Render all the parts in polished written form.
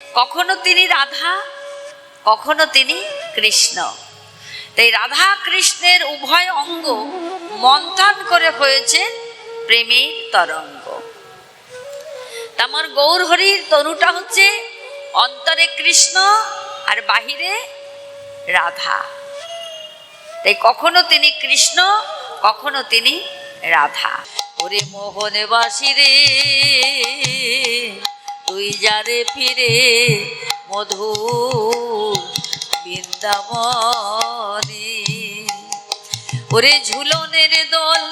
কখনো তিনি রাধা, কখনো তিনি কৃষ্ণ। তাই রাধা কৃষ্ণের উভয় অঙ্গ মন্থন করে হয়েছে প্রেমের তরঙ্গ। আমার গৌর হরির তনুটা হচ্ছে অন্তরে কৃষ্ণ আর বাহিরে রাধা। তাই কখনো তিনি কৃষ্ণ, কখনো তিনি রাধা। ওরে মোহনে বাসি রে তুই যারে ফিরে মধুর বৃন্দাবনে। ওরে ঝুলনের দোল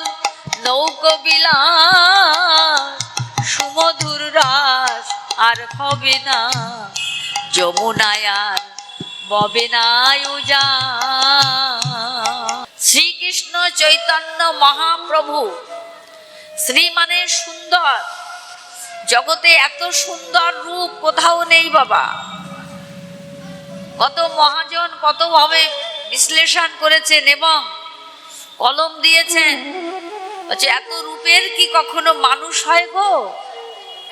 নৌকো বিলাস সুমধুর রাস আর হবে না, যমুনায় আর ববে না উজান। শ্রীকৃষ্ণ চৈতন্য মহাপ্রভু, শ্রী মানে সুন্দর, জগতে এত সুন্দর রূপ কোথাও নেই বাবা। কত মহাজন কত ভাবে বিশ্লেষণ করেছেন এবং কলম দিয়েছেন, এত রূপের কি কখনো মানুষ হয় গো?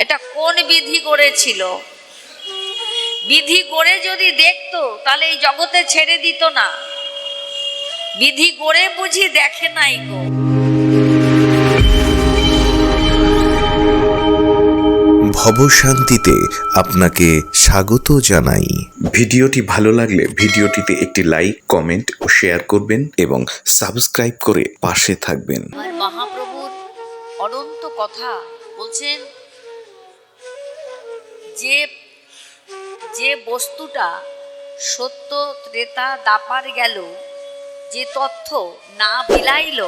এটা কোন বিধি করেছিল? বিধি করে যদি দেখতো তাহলে এই জগতে ছেড়ে দিত না। বিধি করে বুঝি দেখে নাই গো। ভবশান্তিতে আপনাকে স্বাগত জানাই। ভিডিওটি ভালো লাগলে ভিডিওটিতে একটি লাইক, কমেন্ট ও শেয়ার করবেন এবং সাবস্ক্রাইব করে পাশে থাকবেন। মহাপ্রভুর অনন্ত কথা বলছেন যে যে বস্তুটা সত্য ত্রেতা দাপার গেল, যে তথ্য না বিলাইল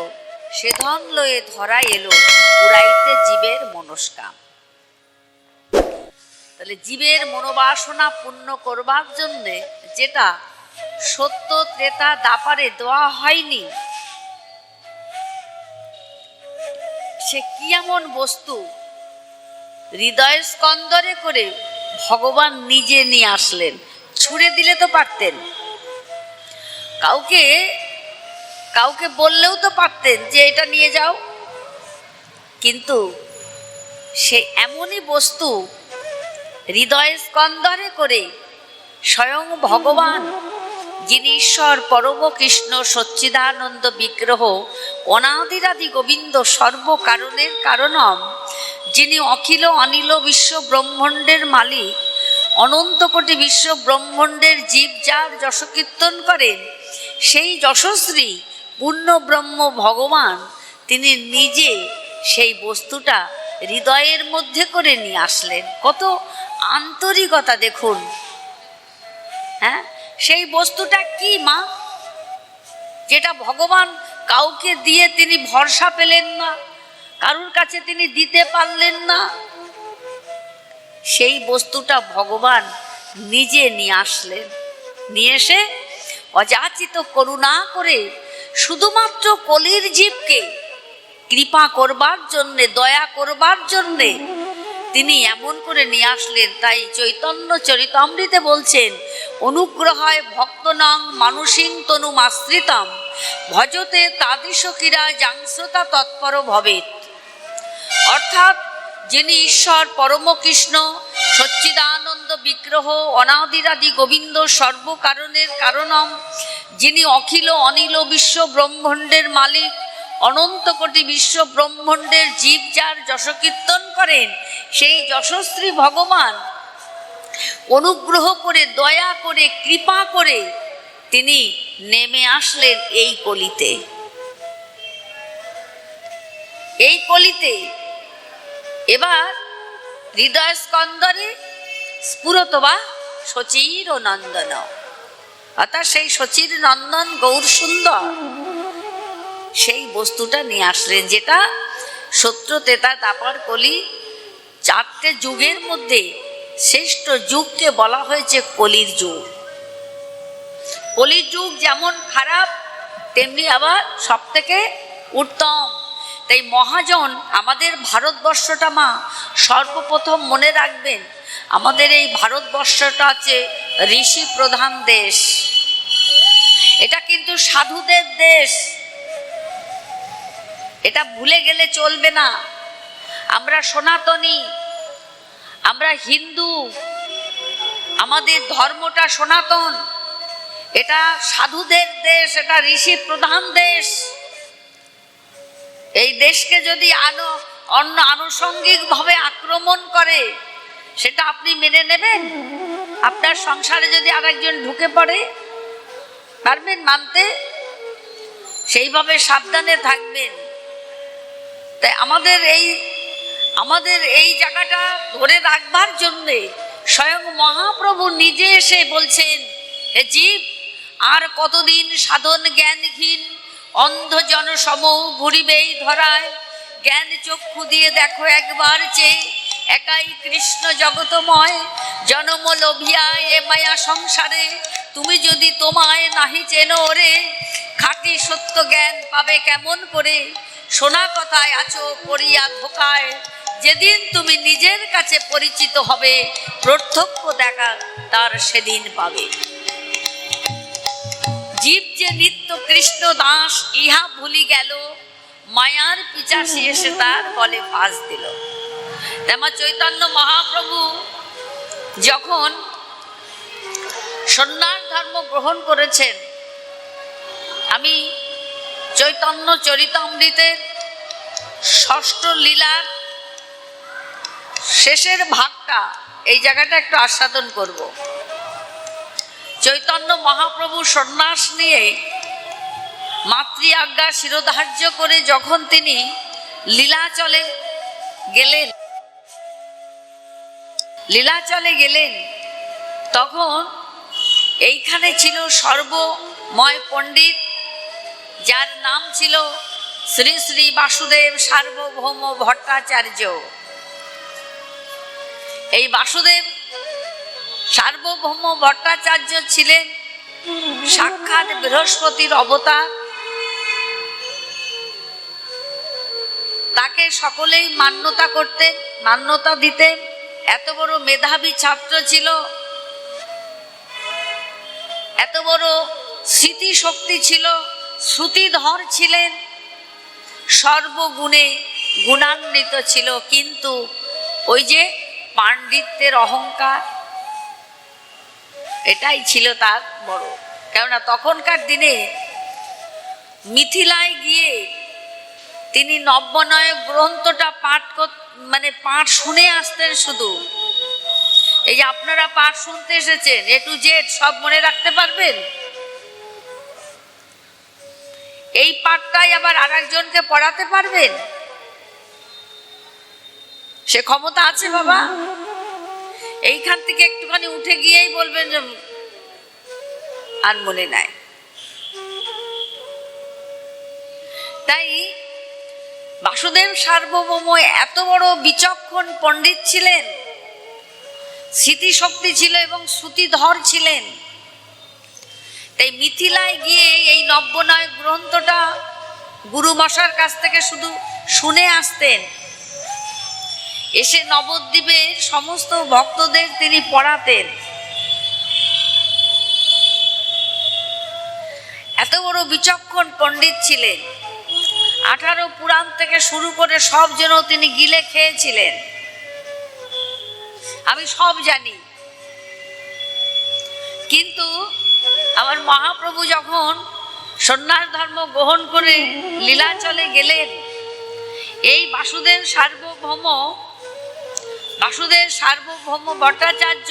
সে ধন লয়ে ধরা এলো উড়াইতে জীবের মনস্কাম। তাহলে জীবের মনোবাসনা পূর্ণ করবার জন্যে যেটা সত্য ত্রেতা দাপারে দেওয়া হয়নি, সে কি এমন বস্তু হৃদয় স্কন্দরে করে ভগবান নিজে নিয়ে আসলেন। ছুড়ে দিলে তো পারতেন, কাউকে কাউকে বললেও তো পারতেন যে এটা নিয়ে যাও, কিন্তু সে এমনই বস্তু হৃদয় স্কন্দরে করে স্বয়ং ভগবান, যিনি ঈশ্বর পরম কৃষ্ণ সচ্চিদানন্দ বিগ্রহ, অনাদিরাদি গোবিন্দ সর্বকারণের কারণম, যিনি অখিল অনিল বিশ্ব ব্রহ্মাণ্ডের মালিক, অনন্ত কোটি বিশ্ব ব্রহ্মাণ্ডের জীব যার যশ কীর্তন করেন, সেই যশস্বী পূর্ণ ব্রহ্ম ভগবান তিনি নিজে সেই বস্তুটা হৃদয়ের মধ্যে করে নিয়ে আসলেন। কত আন্তরিকতা দেখুন। হ্যাঁ, সেই বস্তুটা কি মা? যেটা ভগবান কাউকে দিয়ে তিনি ভরসা পেলেন না, কারুর কাছে তিনি দিতে পারলেন না, সেই বস্তুটা ভগবান নিজে নিয়ে আসলেন। নিয়ে এসে অযাচিত করুণা করে শুধুমাত্র কলির জীবকে কৃপা করবার জন্যে, দয়া করবার জন্যে তিনি এমন করে নিয়ে আসলেন। তাই চৈতন্য চরিতামৃতে বলছেন, অনুগ্রহায় ভক্তনাং মানুষিং তনুমাশ্রিতাম ভজতে তাদৃশকিরা জাংশ্রতা তৎপর ভবেত। অর্থাৎ যিনি ঈশ্বর পরম কৃষ্ণ সচ্চিদানন্দ বিগ্রহ, অনাদিরাদি গোবিন্দ সর্বকারণের কারণম, যিনি অখিল অনিল বিশ্ব ব্রহ্মাণ্ডের মালিক, অনন্ত কোটি বিশ্ব ব্রহ্মাণ্ডের জীব যার যশ কীর্তন করেন, সেই যশস্বী ভগবান অনুগ্রহ করে, দয়া করে, কৃপা করে তিনি নেমে আসলেন এই কলিতে। এই কলিতে এবার হৃদয় স্কন্দরে স্ফুরত বা শচীর নন্দন, অর্থাৎ সেই শচীর নন্দন গৌর সুন্দর সেই বস্তুটা নিয়ে আসলেন, যেটা সত্য ত্রেতা দাপার কলি, চারটে যুগের মধ্যে শ্রেষ্ঠ যুগকে বলা হয়েছে কলির যুগ। কলির যুগ যেমন খারাপ তেমনি আবার সব থেকে উত্তম। তাই মহাজন আমাদের ভারতবর্ষটা মা সর্বপ্রথম মনে রাখবেন, আমাদের এই ভারতবর্ষটা আছে ঋষি প্রধান দেশ। এটা কিন্তু সাধুদের দেশ, এটা ভুলে গেলে চলবে না। আমরা সনাতনী, আমরা হিন্দু, আমাদের ধর্মটা সনাতন, এটা সাধুদের দেশ, এটা ঋষি প্রধান দেশ। এই দেশকে যদি অন্য আনুষঙ্গিকভাবে আক্রমণ করে, সেটা আপনি মেনে নেবেন? আপনার সংসারে যদি আরেকজন ঢুকে পড়ে, পারবেন মানতে? সেইভাবে সাবধানে থাকবেন। তাই আমাদের এই জায়গাটা ধরে রাখবার জন্যে স্বয়ং মহাপ্রভু নিজে এসে বলছেন, হে জীব, আর কতদিন সাধন জ্ঞানহীন অন্ধ জনসম ঘুরিবেই ধরায়, জ্ঞান চক্ষু দিয়ে দেখো একবার চেয়ে, একাই কৃষ্ণ জগতময়, জনম লোভিয়া এ মায়া সংসারে, তুমি যদি তোমায় নাহি চেনো রে, খাঁটি সত্য জ্ঞান পাবে কেমন করে, শোনা কথায় আছো পড়িয়া ধোকায়, যেদিন তুমি নিজের কাছে পরিচিত হবে, প্রত্যক্ষ দেখা তার সেদিন পাবে। জীব যে নিত্য কৃষ্ণ দাস ইহা ভুলি গেল, মায়ার পিছাসে এসে তার বলে ফাঁস দিল। তেমন চৈতন্য মহাপ্রভু যখন সন্ন্যাস ধর্ম গ্রহণ করেছেন, আমি চৈতন্য চরিতামৃতের ষষ্ঠ লীলার শেষের ভাগটা, এই জায়গাটা একটু আস্বাদন করব। চৈতন্য মহাপ্রভু সন্ন্যাস নিয়ে মাতৃ আজ্ঞা শিরোধার্য করে যখন তিনি লীলাচলে গেলেন, তখন এইখানে ছিল সর্বময় পণ্ডিত, যার নাম ছিল শ্রী শ্রী বাসুদেব সার্বভৌম ভট্টাচার্য। এই বাসুদেব সার্বভৌম ভট্টাচার্য ছিলেন সাক্ষাৎ বৃহস্পতির অবতার। তাকে সকলেই মান্যতা দিতেন। এত বড় মেধাবী ছাত্র ছিল, এত বড় স্মৃতিশক্তি ছিল, শ্রুতিধর ছিলেন, সর্বগুণে গুণান্বিত ছিল। কিন্তু ওই যে পাণ্ডিত্যের অহংকার, এটাই ছিল তার বড়। কেননা তখনকার দিনে মিথিলায় গিয়ে তিনি নব্যনয়ক গ্রন্থটা পাঠ শুনে আসতেন। শুধু এই যে আপনারা পাঠ শুনতে এসেছেন, এ টু জেড সব মনে রাখতে পারবেন? এই পাঠটাই আবার আরেকজনকে পড়াতে পারবেন? সে ক্ষমতা আছে বাবা? এইখান থেকে একটুখানি উঠে গিয়েই বলবেন যে আর মনে নাই। তাই বাসুদেব সার্বভৌম এত বড় বিচক্ষণ পণ্ডিত ছিলেন, স্মৃতিশক্তি ছিল এবং শ্রুতিধর ছিলেন। তাই মিথিলায় গিয়ে এই নব্যনয় গ্রন্থটা গুরু মশার কাছ থেকে শুধু শুনে আসতেন। এসে নবদ্বীপের সমস্ত ভক্তদের তিনি পড়াতেন। এত বড় বিচক্ষণ পণ্ডিত ছিলেন। 18 পুরাণ থেকে শুরু করে সব যেন তিনি গিলে খেয়েছিলেন। আমি সব জানি। কিন্তু আমার মহাপ্রভু যখন সন্ন্যাস ধর্ম গ্রহণ করে লীলাচলে গেলেন, এই বাসুদেব সার্বভৌম ভট্টাচার্য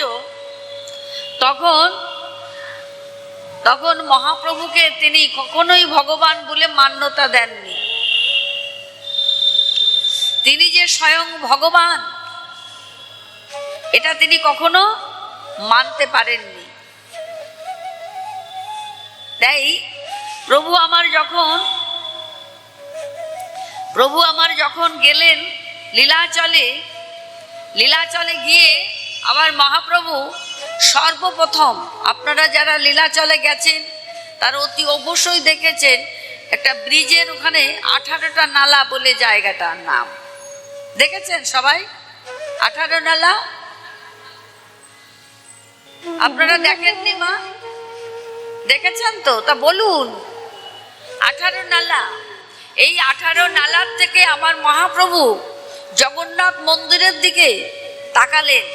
তখন মহাপ্রভুকে তিনি কখনোই ভগবান বলে মান্যতা দেননি। তিনি যে স্বয়ং ভগবান, এটা তিনি কখনো মানতে পারেননি। তাই প্রভু আমার যখন গেলেন লীলাচলে গিয়ে আমার মহাপ্রভু সর্বপ্রথম, আপনারা যারা লীলাচলে গেছেন তারা অতি অবশ্যই দেখেছেন, একটা ব্রিজের ওখানে 18টা নালা বলে জায়গাটার নাম দেখেছেন সবাই? 18 নালা আপনারা দেখেননি মা? দেখেছেন তো? তা বলুন, 18 নালা। এই 18 নালার থেকে আমার মহাপ্রভু জগন্নাথ মন্দিরের দিকে তাকালেন।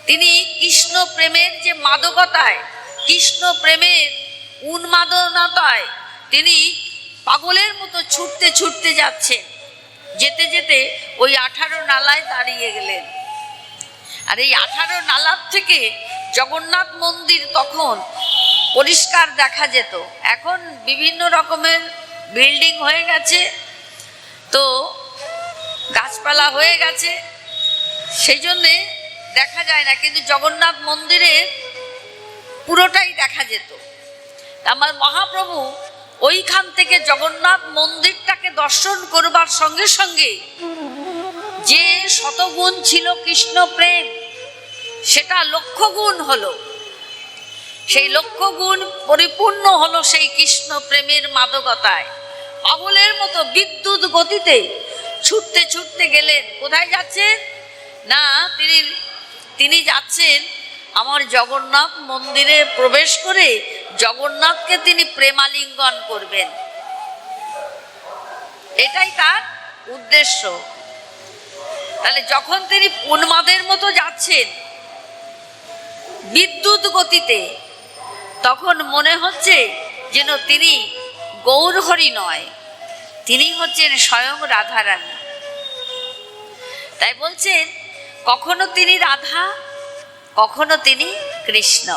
তিনি কৃষ্ণ প্রেমের যে মাদকতায়, কৃষ্ণ প্রেমের উন্মাদনাতায় তিনি পাগলের মতো ছুটতে ছুটতে যাচ্ছেন। যেতে যেতে ওই 18 নালায় দাঁড়িয়ে গেলেন। আর এই 18 নালার থেকে জগন্নাথ মন্দির তখন পরিষ্কার দেখা যেত। এখন বিভিন্ন রকমের বিল্ডিং হয়ে গেছে, তো গাছপালা হয়ে গেছে, সেই জন্যে দেখা যায় না, কিন্তু জগন্নাথ মন্দিরে পুরোটাই দেখা যেত। আমার মহাপ্রভু ওইখান থেকে জগন্নাথ মন্দিরটাকে দর্শন করবার সঙ্গে সঙ্গে যে শতগুণ ছিল কৃষ্ণ প্রেম, সেটা লক্ষ গুণ হলো। সেই লক্ষ গুণ পরিপূর্ণ হলো সেই কৃষ্ণ প্রেমের মাদকতায়। পাগলের মতো বিদ্যুৎ গতিতে ছুটতে ছুটতে গেলেন। কোথায় যাচ্ছেন না, তিনি যাচ্ছেন আমার জগন্নাথ মন্দিরে প্রবেশ করে জগন্নাথকে তিনি প্রেমালিঙ্গন করবেন, এটাই তার উদ্দেশ্য। তাহলে যখন তিনি উন্মাদের মতো যাচ্ছেন বিদ্যুৎ গতিতে, তখন মনে হচ্ছে যেন তিনি গৌরহরি নয়, তিনি হচ্ছেন স্বয়ং রাধারানী। তাই বলছেন কখনো তিনি রাধা, কখনো তিনি কৃষ্ণ।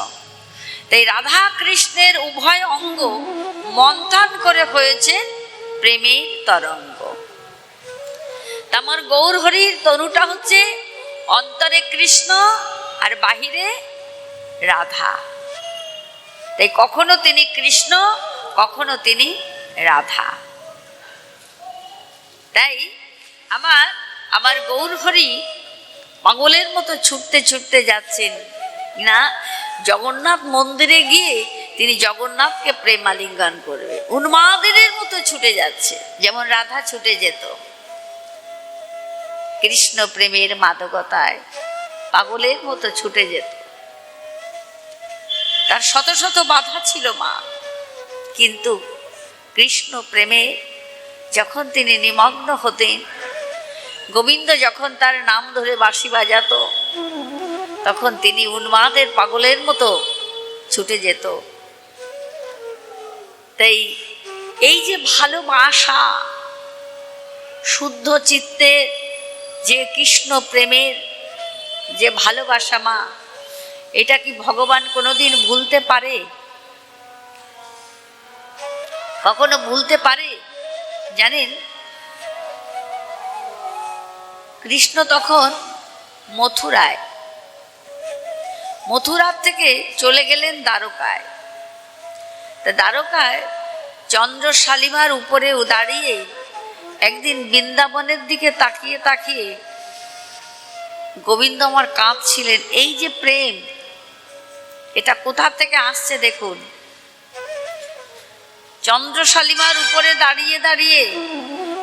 তাই রাধা কৃষ্ণের উভয় অঙ্গ মন্থন করে হয়েছে প্রেমের তরঙ্গ। আমার গৌরহরির তনুটা হচ্ছে অন্তরে কৃষ্ণ আর বাহিরে রাধা। তাই কখনো তিনি কৃষ্ণ, কখনো তিনি রাধা। তাই আমার গৌরহরি পাগলের মতো ছুটতে ছুটতে যাচ্ছেন না, জগন্নাথ মন্দিরে গিয়ে তিনি জগন্নাথকে প্রেমালিঙ্গন করবে। উন্মাদের মতো ছুটে যাচ্ছে, যেমন রাধা ছুটে যেত। কৃষ্ণ প্রেমের মাদকতায় পাগলের মতো ছুটে যেত। তার শত শত বাধা ছিল মা, কিন্তু কৃষ্ণ প্রেমে যখন তিনি নিমগ্ন হতেন, গোবিন্দ যখন তার নাম ধরে বাঁশি বাজাতো, তখন তিনি উন্মাদের পাগলের মতো ছুটে যেত। তাই এই যে ভালোবাসা, শুদ্ধ চিত্তে যে কৃষ্ণ প্রেমের যে ভালোবাসা মা, এটা কি ভগবান কোনোদিন ভুলতে পারে? কখনো ভুলতে পারে? জানেন, কৃষ্ণ তখন মথুরার থেকে চলে গেলেন দ্বারকায়। তা দ্বারকায় চন্দ্রশালিমার উপরে দাঁড়িয়ে একদিন বৃন্দাবনের দিকে তাকিয়ে তাকিয়ে গোবিন্দ আমার কাঁদছিলেন। এই যে প্রেম, এটা কোথা থেকে আসছে দেখুন। চন্দ্রশালিমার উপরে দাঁড়িয়ে দাঁড়িয়ে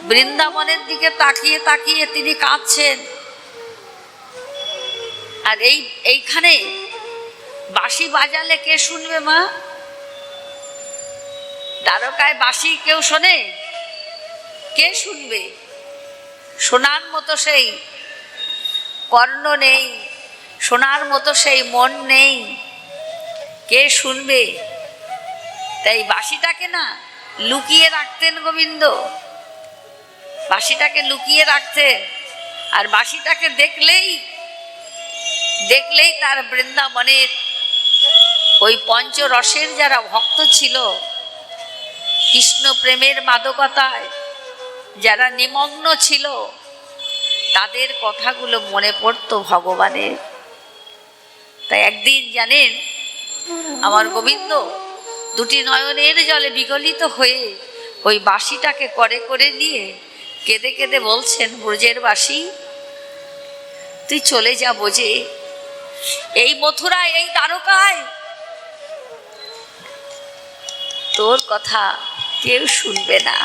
বৃন্দাবনের দিকে তাকিয়ে তাকিয়ে তিনি কাঁদছেন। আর এইখানে বাঁশি বাজালে কে শুনবে মা? দ্বারকায় বাঁশি কেউ শোনে? কে শুনবে? শোনার মতো সেই কর্ণ নেই, শোনার মতো সেই মন নেই, কে শুনবে? তাই বাঁশিটাকে না লুকিয়ে রাখতেন গোবিন্দ, বাঁশিটাকে লুকিয়ে রাখতেন। আর বাঁশিটাকে দেখলেই তার বৃন্দাবনের ওই পঞ্চরসের যারা ভক্ত ছিল, কৃষ্ণ প্রেমের মাদকতায় যারা নিমগ্ন ছিল, তাদের কথাগুলো মনে পড়তো ভগবানের। তাই একদিন জানেন, আমার গোবিন্দ দুটি নয়নের জলে বিগলিত হয়ে ওই বাঁশিটাকে করে করে নিয়ে কেঁদে কেঁদে বলছেন, ব্রজের বাঁশি তুই চলে যা বোঝে, এই মথুরায়, এই দ্বারকায় তোর কথা কেউ শুনবে না।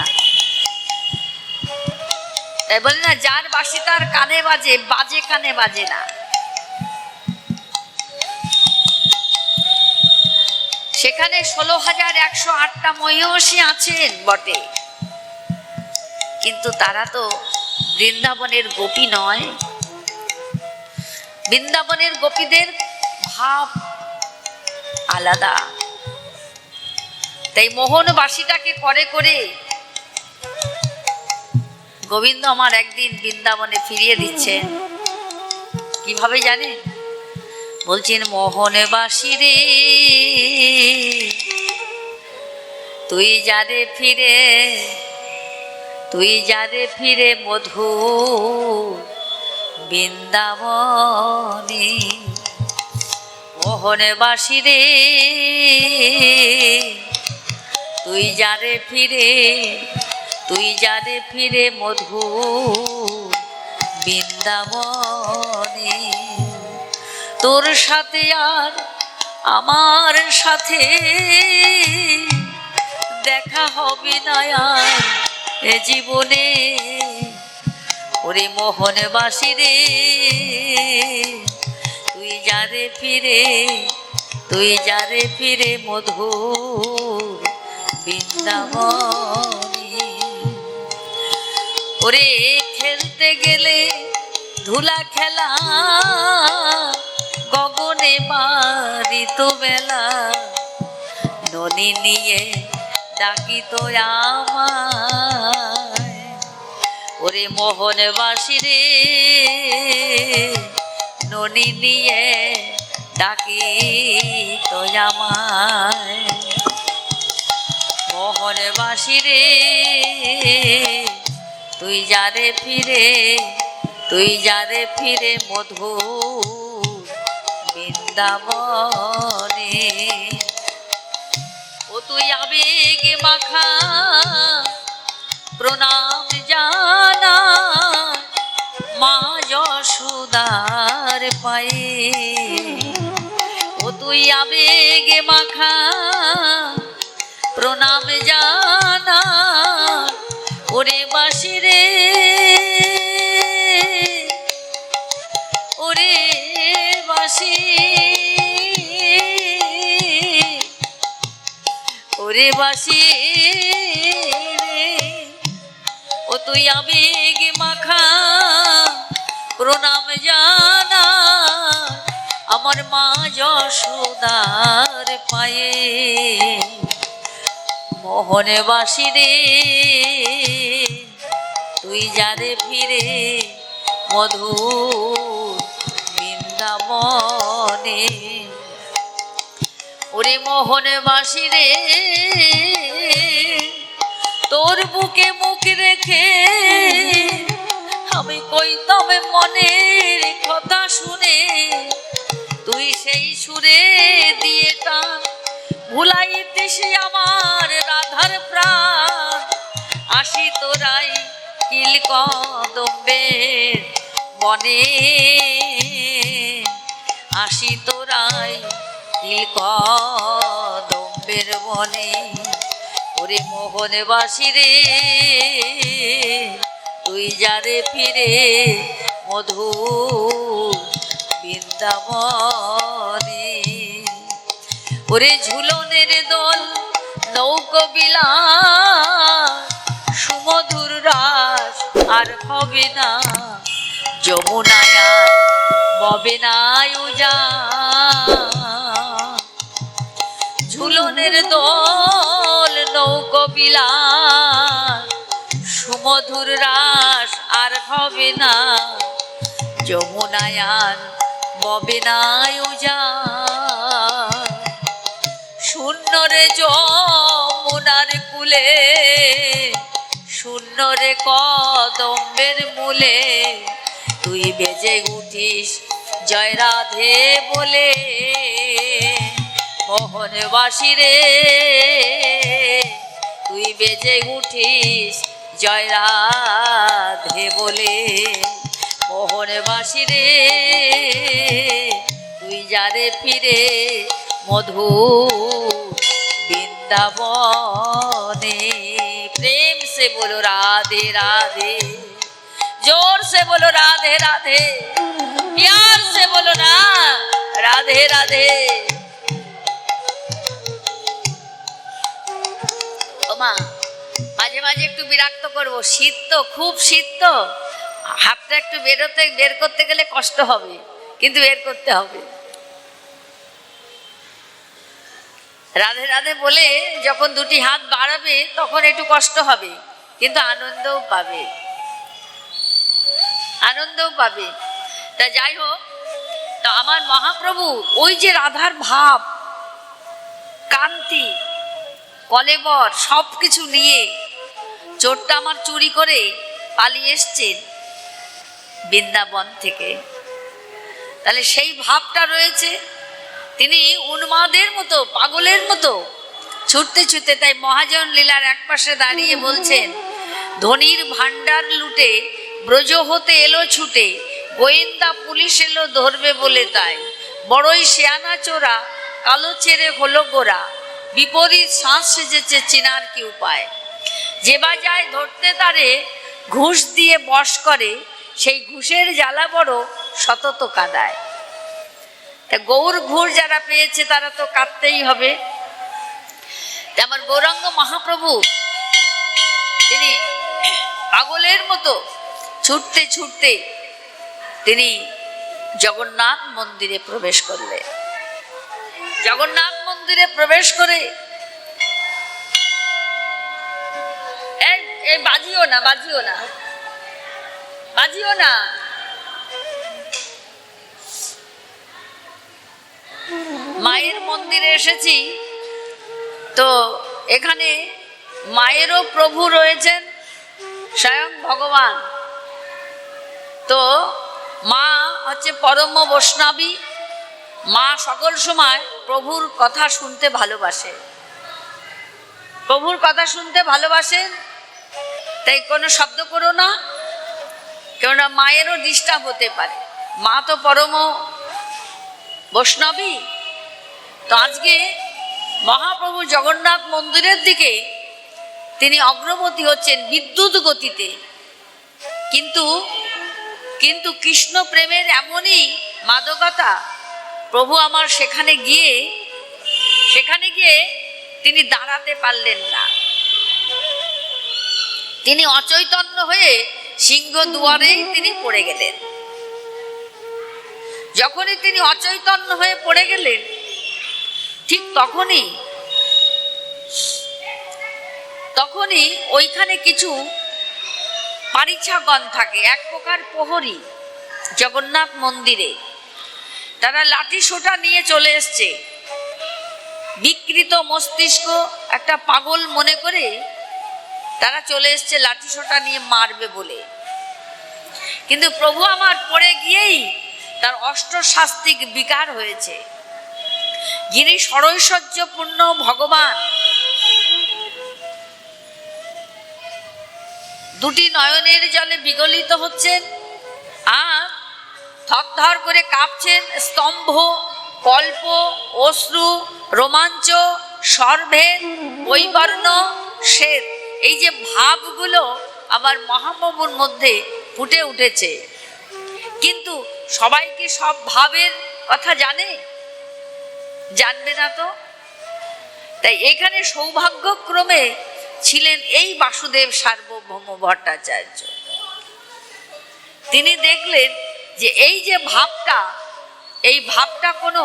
তাই বলে না, যার বাঁশি তার কানে বাজে, বাজে কানে বাজে না। সেখানে 16,108টা মহিষী আছেন বটে, কিন্তু তারা তো বৃন্দাবনের গোপী নয়। বৃন্দাবনের গোপীদের ভাব আলাদা। তাই মোহনবাসীটাকে করে করে গোবিন্দ আমার একদিন বৃন্দাবনে ফিরিয়ে দিচ্ছেন। কিভাবে জানেন? বলছেন, মোহনবাসী রে তুই যারে ফিরে মধু বৃন্দাবনে। মোহনবাসী রে তুই যারে ফিরে মধু বৃন্দাবনে। তোর সাথে আর আমার সাথে দেখা হবে না আর এ জীবনে। ওরে মোহনবাসী রে তুই যারে ফিরে মধু বৃন্দাবনে। ওরে খেলতে গেলে ধুলা খেলা গগনে মারিত বেলা, ননি নিয়ে ডাকিত আমায়। ওরে মোহনবাসী রে ননি নিয়ে ডাকিত আমায়। মোহনবাসী রে তুই যারে ফিরে মধু বৃন্দাবনে। ও তুই আবেগ মাখা প্রণাম জানা মা যশোদার পায়ে। ও তুই আবেগ মাখা প্রণাম জানা ওরে বাসি রে, ওরে বাসি, ওরে বাসি রে। ও তুই আবেগ মাখা প্রণাম জানা আমার মা যশোদার পায়ে। মোহনবাসী রে তুই যারে ফিরে মধু বৃন্দাবনে। ওরে মোহনবাসী রে তোর বুকে মুখ রেখে আমি কইতাম মনের কথা শুনে, তুই সেই সুরে দিয়ে টান ভুলাইতিস আমার রাধার প্রাণ। আসি তোরাই কিল কদম্বের বনে, আসি তোরাই কিল কদম্বের বনে। ওরে মোহনবাসী রে তুই যারে ফিরে মধু বৃন্দাবনে। ওরে ঝুলনের দল নৌকো বিলাস সুমধুর রাস আর হবে না যমুনায় আর ববে না উজান। ঝুলনের দল নৌকো বিলাস সুমধুর রাস আর হবে না যমুনায় আর ববে না উজান। শূন্য রে যমুনার কুলে শূন্য রে কদম্বের মূলে, তুই বেজে উঠিস জয় রাধে বলে। মোহনবাসী রে তুই বেজে উঠিস জয় রাধে বলে। মোহনবাসী রে তুই যারে ফিরে মধু বৃন্दाবने। प्रेम से बोलो राधे राधे, जोर से बोलो राधे राधे, प्यार से बोलो ना राधे राधे। ওমা মাঝে মাঝে একটু বিরক্ত করবো, শীত তো খুব শীত, তো হাতটা একটু বের করতে গেলে কষ্ট হবে, কিন্তু বের করতে হবে। রাধে রাধে বলে যখন দুটি হাত বাড়াবে তখন একটু কষ্ট হবে, কিন্তু আনন্দও পাবে, আনন্দও পাবে। তা যাই হোক, তা আমার মহাপ্রভু ওই যে রাধার ভাব, কান্তি, কলেবর সব কিছু নিয়ে চোরটা আমার চুরি করে পালিয়ে এসছেন বৃন্দাবন থেকে, তাহলে সেই ভাবটা রয়েছে। তিনি উন্মাদের মতো, পাগলের মতো ছুটতে ছুটতে, তাই মহাজন লীলার এক পাশে দাঁড়িয়ে বলছেন, ধনির ভান্ডার লুটে ব্রজ হতে এলো ছুটে, গোয়েন্দা পুলিশ এলো ধরবে বলে তাই, বড়ই শেয়ানা চোরা কালো ছেড়ে হলো গোরা, বিপরীত শ্বাস সেজেছে চিনার কি উপায়, যেবা যায় ধরতে তারে ঘুষ দিয়ে বশ করে, সেই ঘুষের জ্বালা বড় সতত কাদায়। তা গৌর ঘুষ যারা পেয়েছে তারা তো কাঁদতেই হবে। আমার গৌরাঙ্গ মহাপ্রভু তিনি পাগলের মতো ছুটতে ছুটতে তিনি জগন্নাথ মন্দিরে প্রবেশ করলেন। জগন্নাথ মন্দিরে প্রবেশ করে, এই বাজিও না, বাজিও না, বাজিও না, মায়ের মন্দিরে এসেছি তো এখানে মায়েরও প্রভু রয়েছেন, স্বয়ং ভগবান। তো মা হচ্ছে পরম বৈষ্ণবী, মা সকল সময় প্রভুর কথা শুনতে ভালোবাসে, প্রভুর কথা শুনতে ভালোবাসেন। তাই কোনো শব্দ করো না, কেননা মায়েরও ডিস্টার্ব হতে পারে। মা তো পরম বৈষ্ণবী। তো আজকে মহাপ্রভু জগন্নাথ মন্দিরের দিকে তিনি অগ্রগতি হচ্ছেন বিদ্যুৎ গতিতে, কিন্তু কিন্তু কৃষ্ণ প্রেমের এমনই মাদকতা, প্রভু আমার সেখানে গিয়ে তিনি দাঁড়াতে পারলেন না। তিনি অচৈতন্য হয়ে সিংহ দুয়ারেই তিনি পড়ে গেলেন। যখনই তিনি অচৈতন্য হয়ে পড়ে গেলেন, ঠিক তখনই ওইখানে কিছু পারিছাগণ থাকে, এক প্রকার প্রহরী জগন্নাথ মন্দিরে। তারা লাঠি সোটা নিয়ে চলে এসছে, বিকৃত মস্তিষ্ক একটা পাগল মনে করে তারা চলে এসছে লাঠি সোটা নিয়ে মারবে বলে। কিন্তু প্রভু আমার পড়ে গিয়েই তার অষ্টশাস্তিক বিকার হয়েছে। যিনি ষড়ৈশ্বর্যপূর্ণ ভগবান, দুটি নয়নের জলে বিগলিত হচ্ছেন আর থরথর করে কাঁপছেন স্তম্ভ, কল্প, অশ্রু, রোমাঞ্চ, সর্ভেদ, বৈবর্ণ, শ্বেত, এই যে ভাবগুলো আমার মহাপ্রভুর মধ্যে ফুটে উঠেছে। কিন্তু সবাই কি সব ভাবের কথা জানে? জানবে না তো। তাই এখানে সৌভাগ্যক্রমে ছিলেন এই বাসুদেব সার্বভৌম ভট্টাচার্য। তিনি দেখলেন যে এই যে ভাবটা, এই ভাবটা কোনো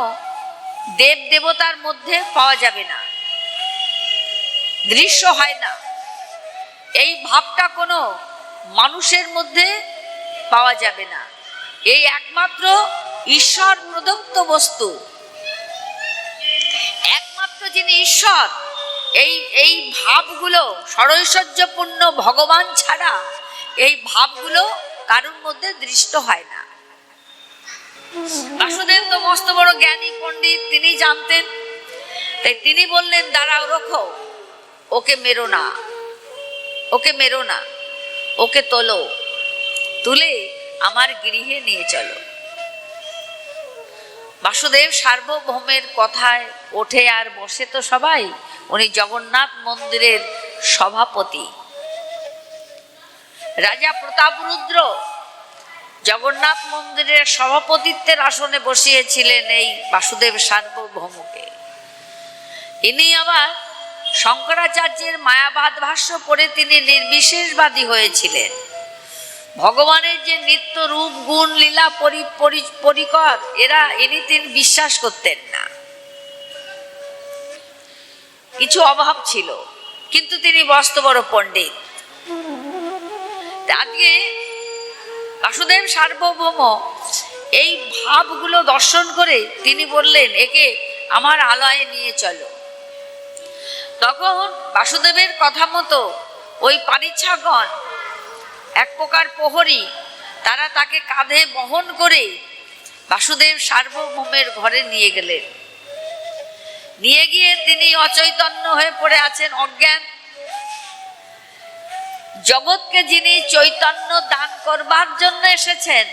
দেব দেবতার মধ্যে পাওয়া যাবে না, দৃশ্য হয় না। এই ভাবটা কোনো মানুষের মধ্যে পাওয়া যাবে না। এই একমাত্র ঈশ্বর প্রদত্ত বস্তু, একমাত্র যিনি ঈশ্বর, এই ভাবগুলো ষড়ৈশ্বর্যপূর্ণ ভগবান ছাড়া এই ভাবগুলো কারোর মধ্যে দৃষ্ট হয় না। বাসুদেব তো মস্ত বড় জ্ঞানী পণ্ডিত, তিনি জানতেন। তাই তিনি বললেন, দাঁড়াও, রোখো, ওকে মেরো না, ওকে মেরো না, ওকে তোলো, তুলে আমার গৃহে নিয়ে চলো। বাসুদেব সার্বভৌমের কথায় ওঠে আর বসে তো সবাই। উনি জগন্নাথ মন্দিরের সভাপতি। রাজা প্রতাপরুদ্র জগন্নাথ মন্দিরের সভাপতিত্বের আসনে বসিয়েছিলেন এই বাসুদেব সার্বভৌমকে। ইনি আবার শঙ্করাচার্যের মায়াবাদ ভাষ্য পড়ে তিনি নির্বিশেষবাদী হয়েছিলেন। ভগবানের যে নিত্য রূপ গুণ লীলা পরিকর ইনি তিনি বিশ্বাস করতেন না। কিছু অভাব ছিল, কিন্তু তিনি মস্ত বড় পণ্ডিত। আজকে বাসুদেব সার্বভৌম এই ভাবগুলো দর্শন করে তিনি বললেন, একে আমার আলয়ে নিয়ে চলো। তখন বাসুদেবের কথা মতো ওই পারিচ্ছাগণ, এক প্রকার প্রহরী, তারা তাকে কাঁধে বহন করে বাসুদেব সার্বভৌমের ঘরে নিয়ে গেলেন। নিয়ে গিয়ে তিনি অচৈতন্য হয়ে পড়ে আছেন, অজ্ঞান। জগৎকে যিনি চৈতন্য দান করবার জন্য এসেছেন,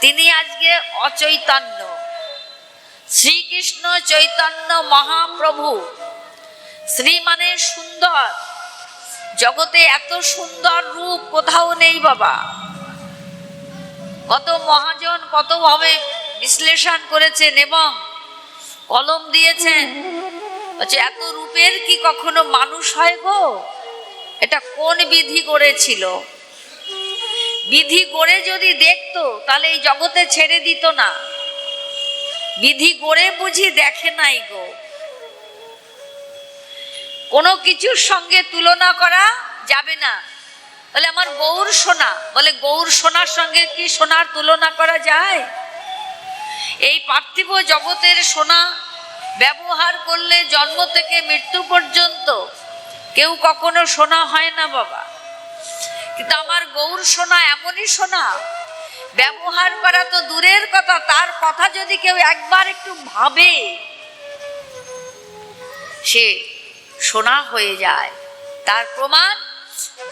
তিনি আজকে অচৈতন্য। শ্রীকৃষ্ণ চৈতন্য মহাপ্রভু, শ্রী মানে সুন্দর, জগতে এত সুন্দর রূপ কোথাও নেই বাবা। কত মহাজন কত ভাবে বিশ্লেষণ করেছেন এবং কলম দিয়েছেন, এত রূপের কি কখনো মানুষ হয় গো? এটা কোন বিধি করেছিল? বিধি করে যদি দেখতো তাহলে এই জগতে ছেড়ে দিত না। বিধি করে বুঝি দেখে নাই গো। কোনো কিছুর সঙ্গে তুলনা করা যাবে না। তাহলে আমার গৌর সোনা, বলে গৌর সোনার সঙ্গে কি সোনার তুলনা করা যায়? এই পার্থিব জগতের সোনা ব্যবহার করলে জন্ম থেকে মৃত্যু পর্যন্ত কেউ কখনো সোনা হয় না বাবা। কিন্তু আমার গৌর সোনা এমনই সোনা, ব্যবহার করা তো দূরের কথা, তার কথা যদি কেউ একবার একটু ভাবে, সে সোনা হয়ে যায়। তার প্রমাণ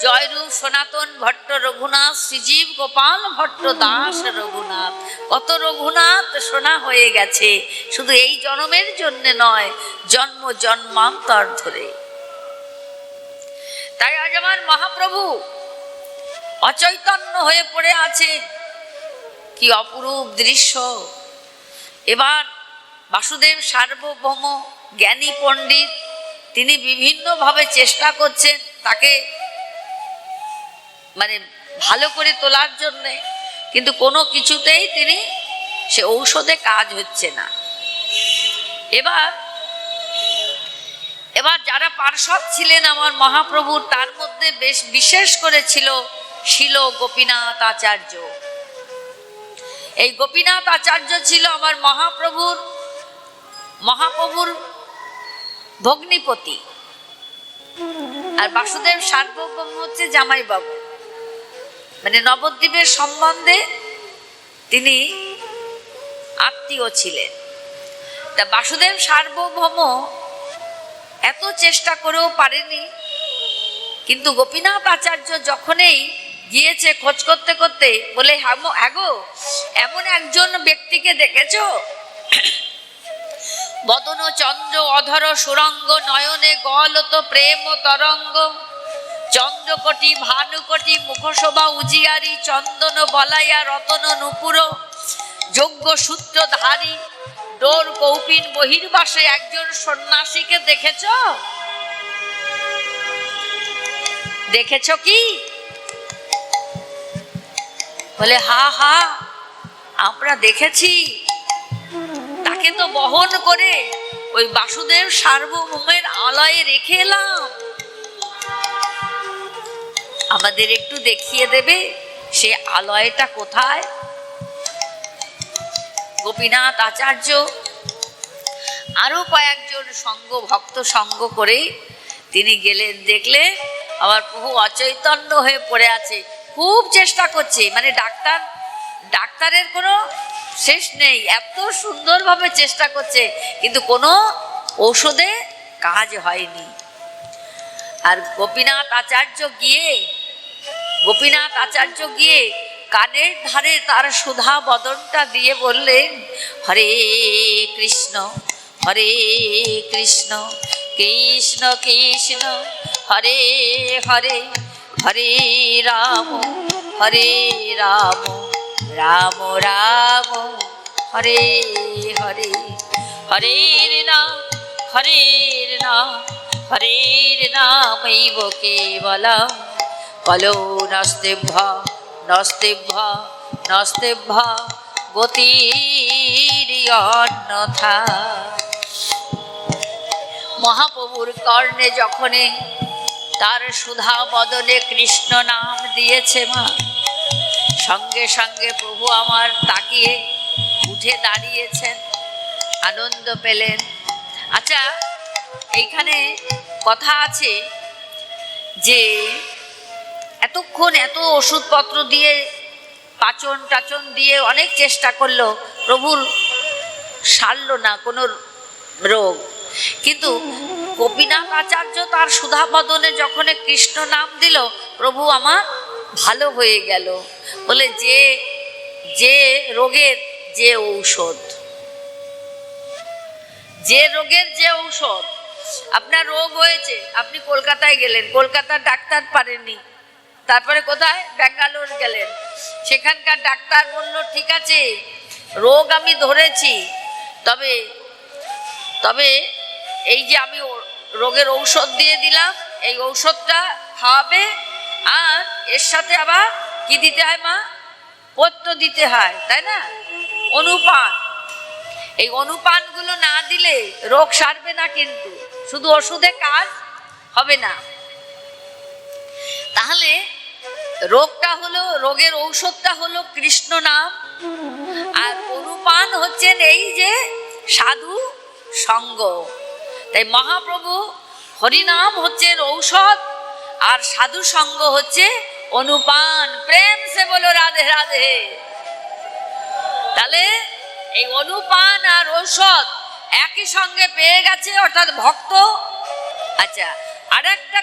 জয়রূপ সনাতন ভট্ট রঘুনাথ, শ্রীজীব গোপাল ভট্ট দাস রঘুনাথ। কত রঘুনাথ সোনা হয়ে গেছে, শুধু এই জন্মের জন্য নয়, জন্ম জন্মান্তর ধরে। তাই আজ আমার মহাপ্রভু অচৈতন্য হয়ে পড়ে আছে। কি অপরূপ দৃশ্য! এবার বাসুদেব সার্বভৌম জ্ঞানী পণ্ডিত, তিনি বিভিন্নভাবে চেষ্টা করছেন তাকে মানে ভালো করে তোলার জন্যে, কিন্তু কোনো কিছুতেই তিনি সে ঔষধে কাজ হচ্ছে না। এবার যারা পার্ষদ ছিলেন আমার মহাপ্রভুর, তার মধ্যে বেশ বিশেষ করে ছিল শিল গোপীনাথ আচার্য। এই গোপীনাথ আচার্য ছিল আমার মহাপ্রভুর ভগ্নিপতি, আর বাসুদেব সার্বভৌম হচ্ছে জামাইবাবু, মানে নবদ্বীপের সম্বন্ধে তিনি আত্মীয় ছিলেন। তা বাসুদেব সার্বভৌম এত চেষ্টা করেও পারেনি। কিন্তু গোপীনাথ আচার্য যখনই গিয়েছে খোঁজ করতে করতে, বলে হ্যাঁ গো, এমন একজন ব্যক্তিকে দেখেছো, বদন চন্দ্র অধর সুরঙ্গ, নয়নে গলত প্রেম তরঙ্গ, চন্দ্রকটি ভানুকটি মুখশোভা উজিয়ারি, চন্দন বলাইয়া রতন নুপুর, যোগ্য সূত্রধারী ডোর কৌপিন বহির্বাসে একজন সন্ন্যাসীকে দেখেছ কি? বলে হা আমরা দেখেছি। তাকে তো বহন করে ওই বাসুদেব সার্বভৌমের আলয়ে রেখে এলাম। আমাদের একটু দেখিয়ে দেবে সে আলয়টা কোথায়? গোপীনাথ আচার্য আরো কয়েকজন ভক্ত সঙ্গ করে তিনি গেলেন, দেখলেন আমার প্রভু অচৈতন্য হয়ে পড়ে আছে। খুব চেষ্টা করছে, মানে ডাক্তারের কোনো শেষ নেই, এত সুন্দরভাবে চেষ্টা করছে, কিন্তু কোনো ঔষধে কাজ হয়নি। আর গোপীনাথ আচার্য গিয়ে কানের ধারে তার সুধা বদনটা দিয়ে বললেন, হরে কৃষ্ণ কৃষ্ণ কৃষ্ণ হরে হরে, হরে রাম রাম রাম হরে হরে, হরের নাম হরের নামৈব কেবলম, কলো নাস্তে নস্তেভ্য নস্তেভ্য গতির অন্যথা। মহাপ্রভুর কর্ণে যখনই তার সুধা বদনে কৃষ্ণ নাম দিয়েছে মা, সঙ্গে সঙ্গে প্রভু আমার তাকিয়ে উঠে দাঁড়িয়েছেন, আনন্দ পেলেন। আচ্ছা, এইখানে কথা আছে যে এতক্ষণ এত ওষুধপত্র দিয়ে পাচন টাচন দিয়ে অনেক চেষ্টা করলো, প্রভুর সারল না কোনো রোগ। কিন্তু গোপীনাথ আচার্য তার সুধা বদনে যখন কৃষ্ণ নাম দিল, প্রভু আমার ভালো হয়ে গেল। বলে যে যে রোগের যে ঔষধ, যে রোগের যে ঔষধ। আপনার রোগ হয়েছে, আপনি কলকাতায় গেলেন, কলকাতার ডাক্তার পারেননি, তারপরে কোথায় ব্যাঙ্গালোর গেলেন, সেখানকার ডাক্তার বলল ঠিক আছে রোগ আমি ধরেছি, তবে তবে এই যে আমি রোগের ঔষধ দিয়ে দিলাম, এই ঔষধটা খাওয়াবে, আর এর সাথে আবার কি দিতে হয় মা? পথ্য দিতে হয়, তাই না? অনুপান। এই অনুপানগুলো না দিলে রোগ সারবে না, কিন্তু শুধু ওষুধে কাজ হবে না। তাহলে রোগটা হলো, রোগের ঔষধটা হলো কৃষ্ণ নাম, আর অনুপান হচ্ছেন এই যে সাধু সঙ্গ। তাই মহাপ্রভু হরিনাম হচ্ছে ঔষধ, আর সাধু সঙ্গ হচ্ছে অনুপান। প্রেম সে বলো রাধে রাধে। তাহলে এই অনুপান আর ঔষধ একই সঙ্গে পেয়ে গেছে, অর্থাৎ ভক্ত। আচ্ছা, আর একটা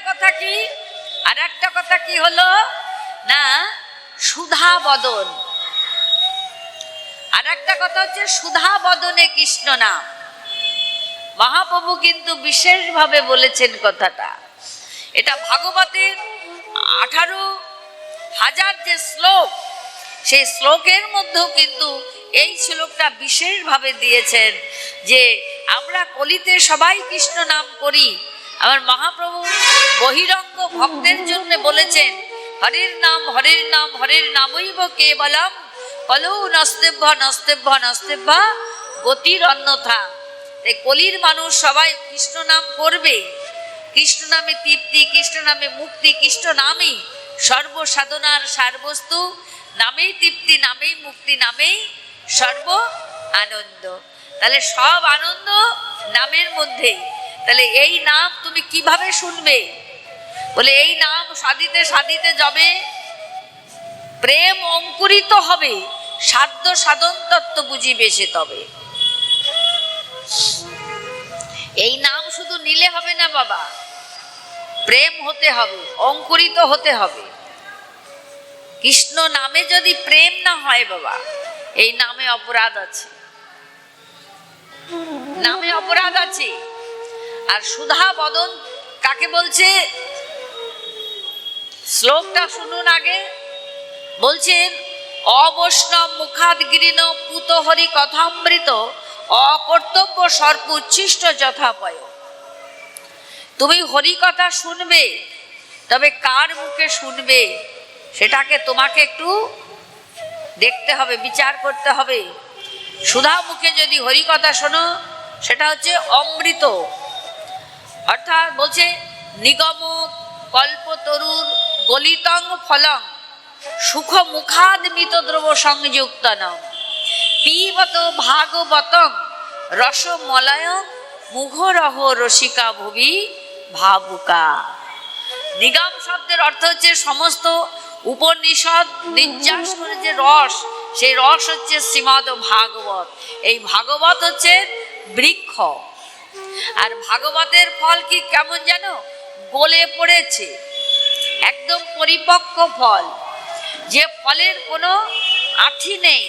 কথা কি হলো না, সুধা বদন। আর একটা কথা হচ্ছে সুধা বদনে কৃষ্ণ নাম। মহাপ্রভু কিন্তু বিশেষভাবে বলেছেন কথাটা। এটা ভাগবতের 18,000 যে শ্লোক, সেই শ্লোকের মধ্যেও কিন্তু এই শ্লোকটা বিশেষভাবে দিয়েছেন যে আমরা কলিতে সবাই কৃষ্ণ নাম করি। আমার মহাপ্রভু বহিরঙ্গ ভক্তের জন্য বলেছেন হরির নাম হরির নাম হরির নামৈব কেবলম কলৌ নস্তেভ্য নস্তেভ্য নস্তেভ্য গতির অন্যথা। তাই কলির মানুষ সবাই কৃষ্ণ নাম করবে। কৃষ্ণ নামে তৃপ্তি, কৃষ্ণ নামে মুক্তি, কৃষ্ণ নামেই সর্বসাধনার সারবস্তু, নামেই তৃপ্তি, নামেই মুক্তি, নামেই সর্ব আনন্দ। তাহলে সব আনন্দ নামের মধ্যেই। তাহলে এই নাম তুমি কিভাবে শুনবে? বলে এই নাম সাধিতে সাধিতে যাবে প্রেম অঙ্কুরিত হবে, সাধ্য সাধন তত্ত্ব বুঝিবে সে তবে। এই নাম শুধু নিলে হবে না বাবা, প্রেম হতে হবে, অঙ্কুরিত হতে হবে। কৃষ্ণ নামে যদি প্রেম না হয় বাবা, এই নামে অপরাধ আছে, নামে অপরাধ আছে। আর সুধা বদন কাকে বলছে? শ্লোকটা শুনুন আগে। বলছেন অবৈষ্ণব মুখাদ গিরিন পুত হরি কথামৃত অকর্তব্য সর্প উচ্ছিষ্ট যথাপয়। তুমি হরি কথা শুনবে, তবে কার মুখে শুনবে সেটাকে তোমাকে একটু দেখতে হবে, বিচার করতে হবে। সুধা মুখে যদি হরি কথা শোনো, সেটা হচ্ছে অমৃত। অর্থাৎ বলছে নিগম কল্পতরুর গলিতং ফলং সুখ মুখাদ মিতদ্রব সংযুক্ত নম পিবত ভাগবতং রসমলয় মুঘরহ রসিকা ভুবি ভাবুকা। নিগম শব্দের অর্থ হচ্ছে সমস্ত উপনিষদ নির্যাস করে যে রস, সেই রস হচ্ছে শ্রীমদ ভাগবত। এই ভাগবত হচ্ছে বৃক্ষ, আর ভাগবতের ফল কি কেমন জানো? গলে পড়েছে, একদম পরিপক্ক ফল, যে ফলের কোনো আঠি নেই,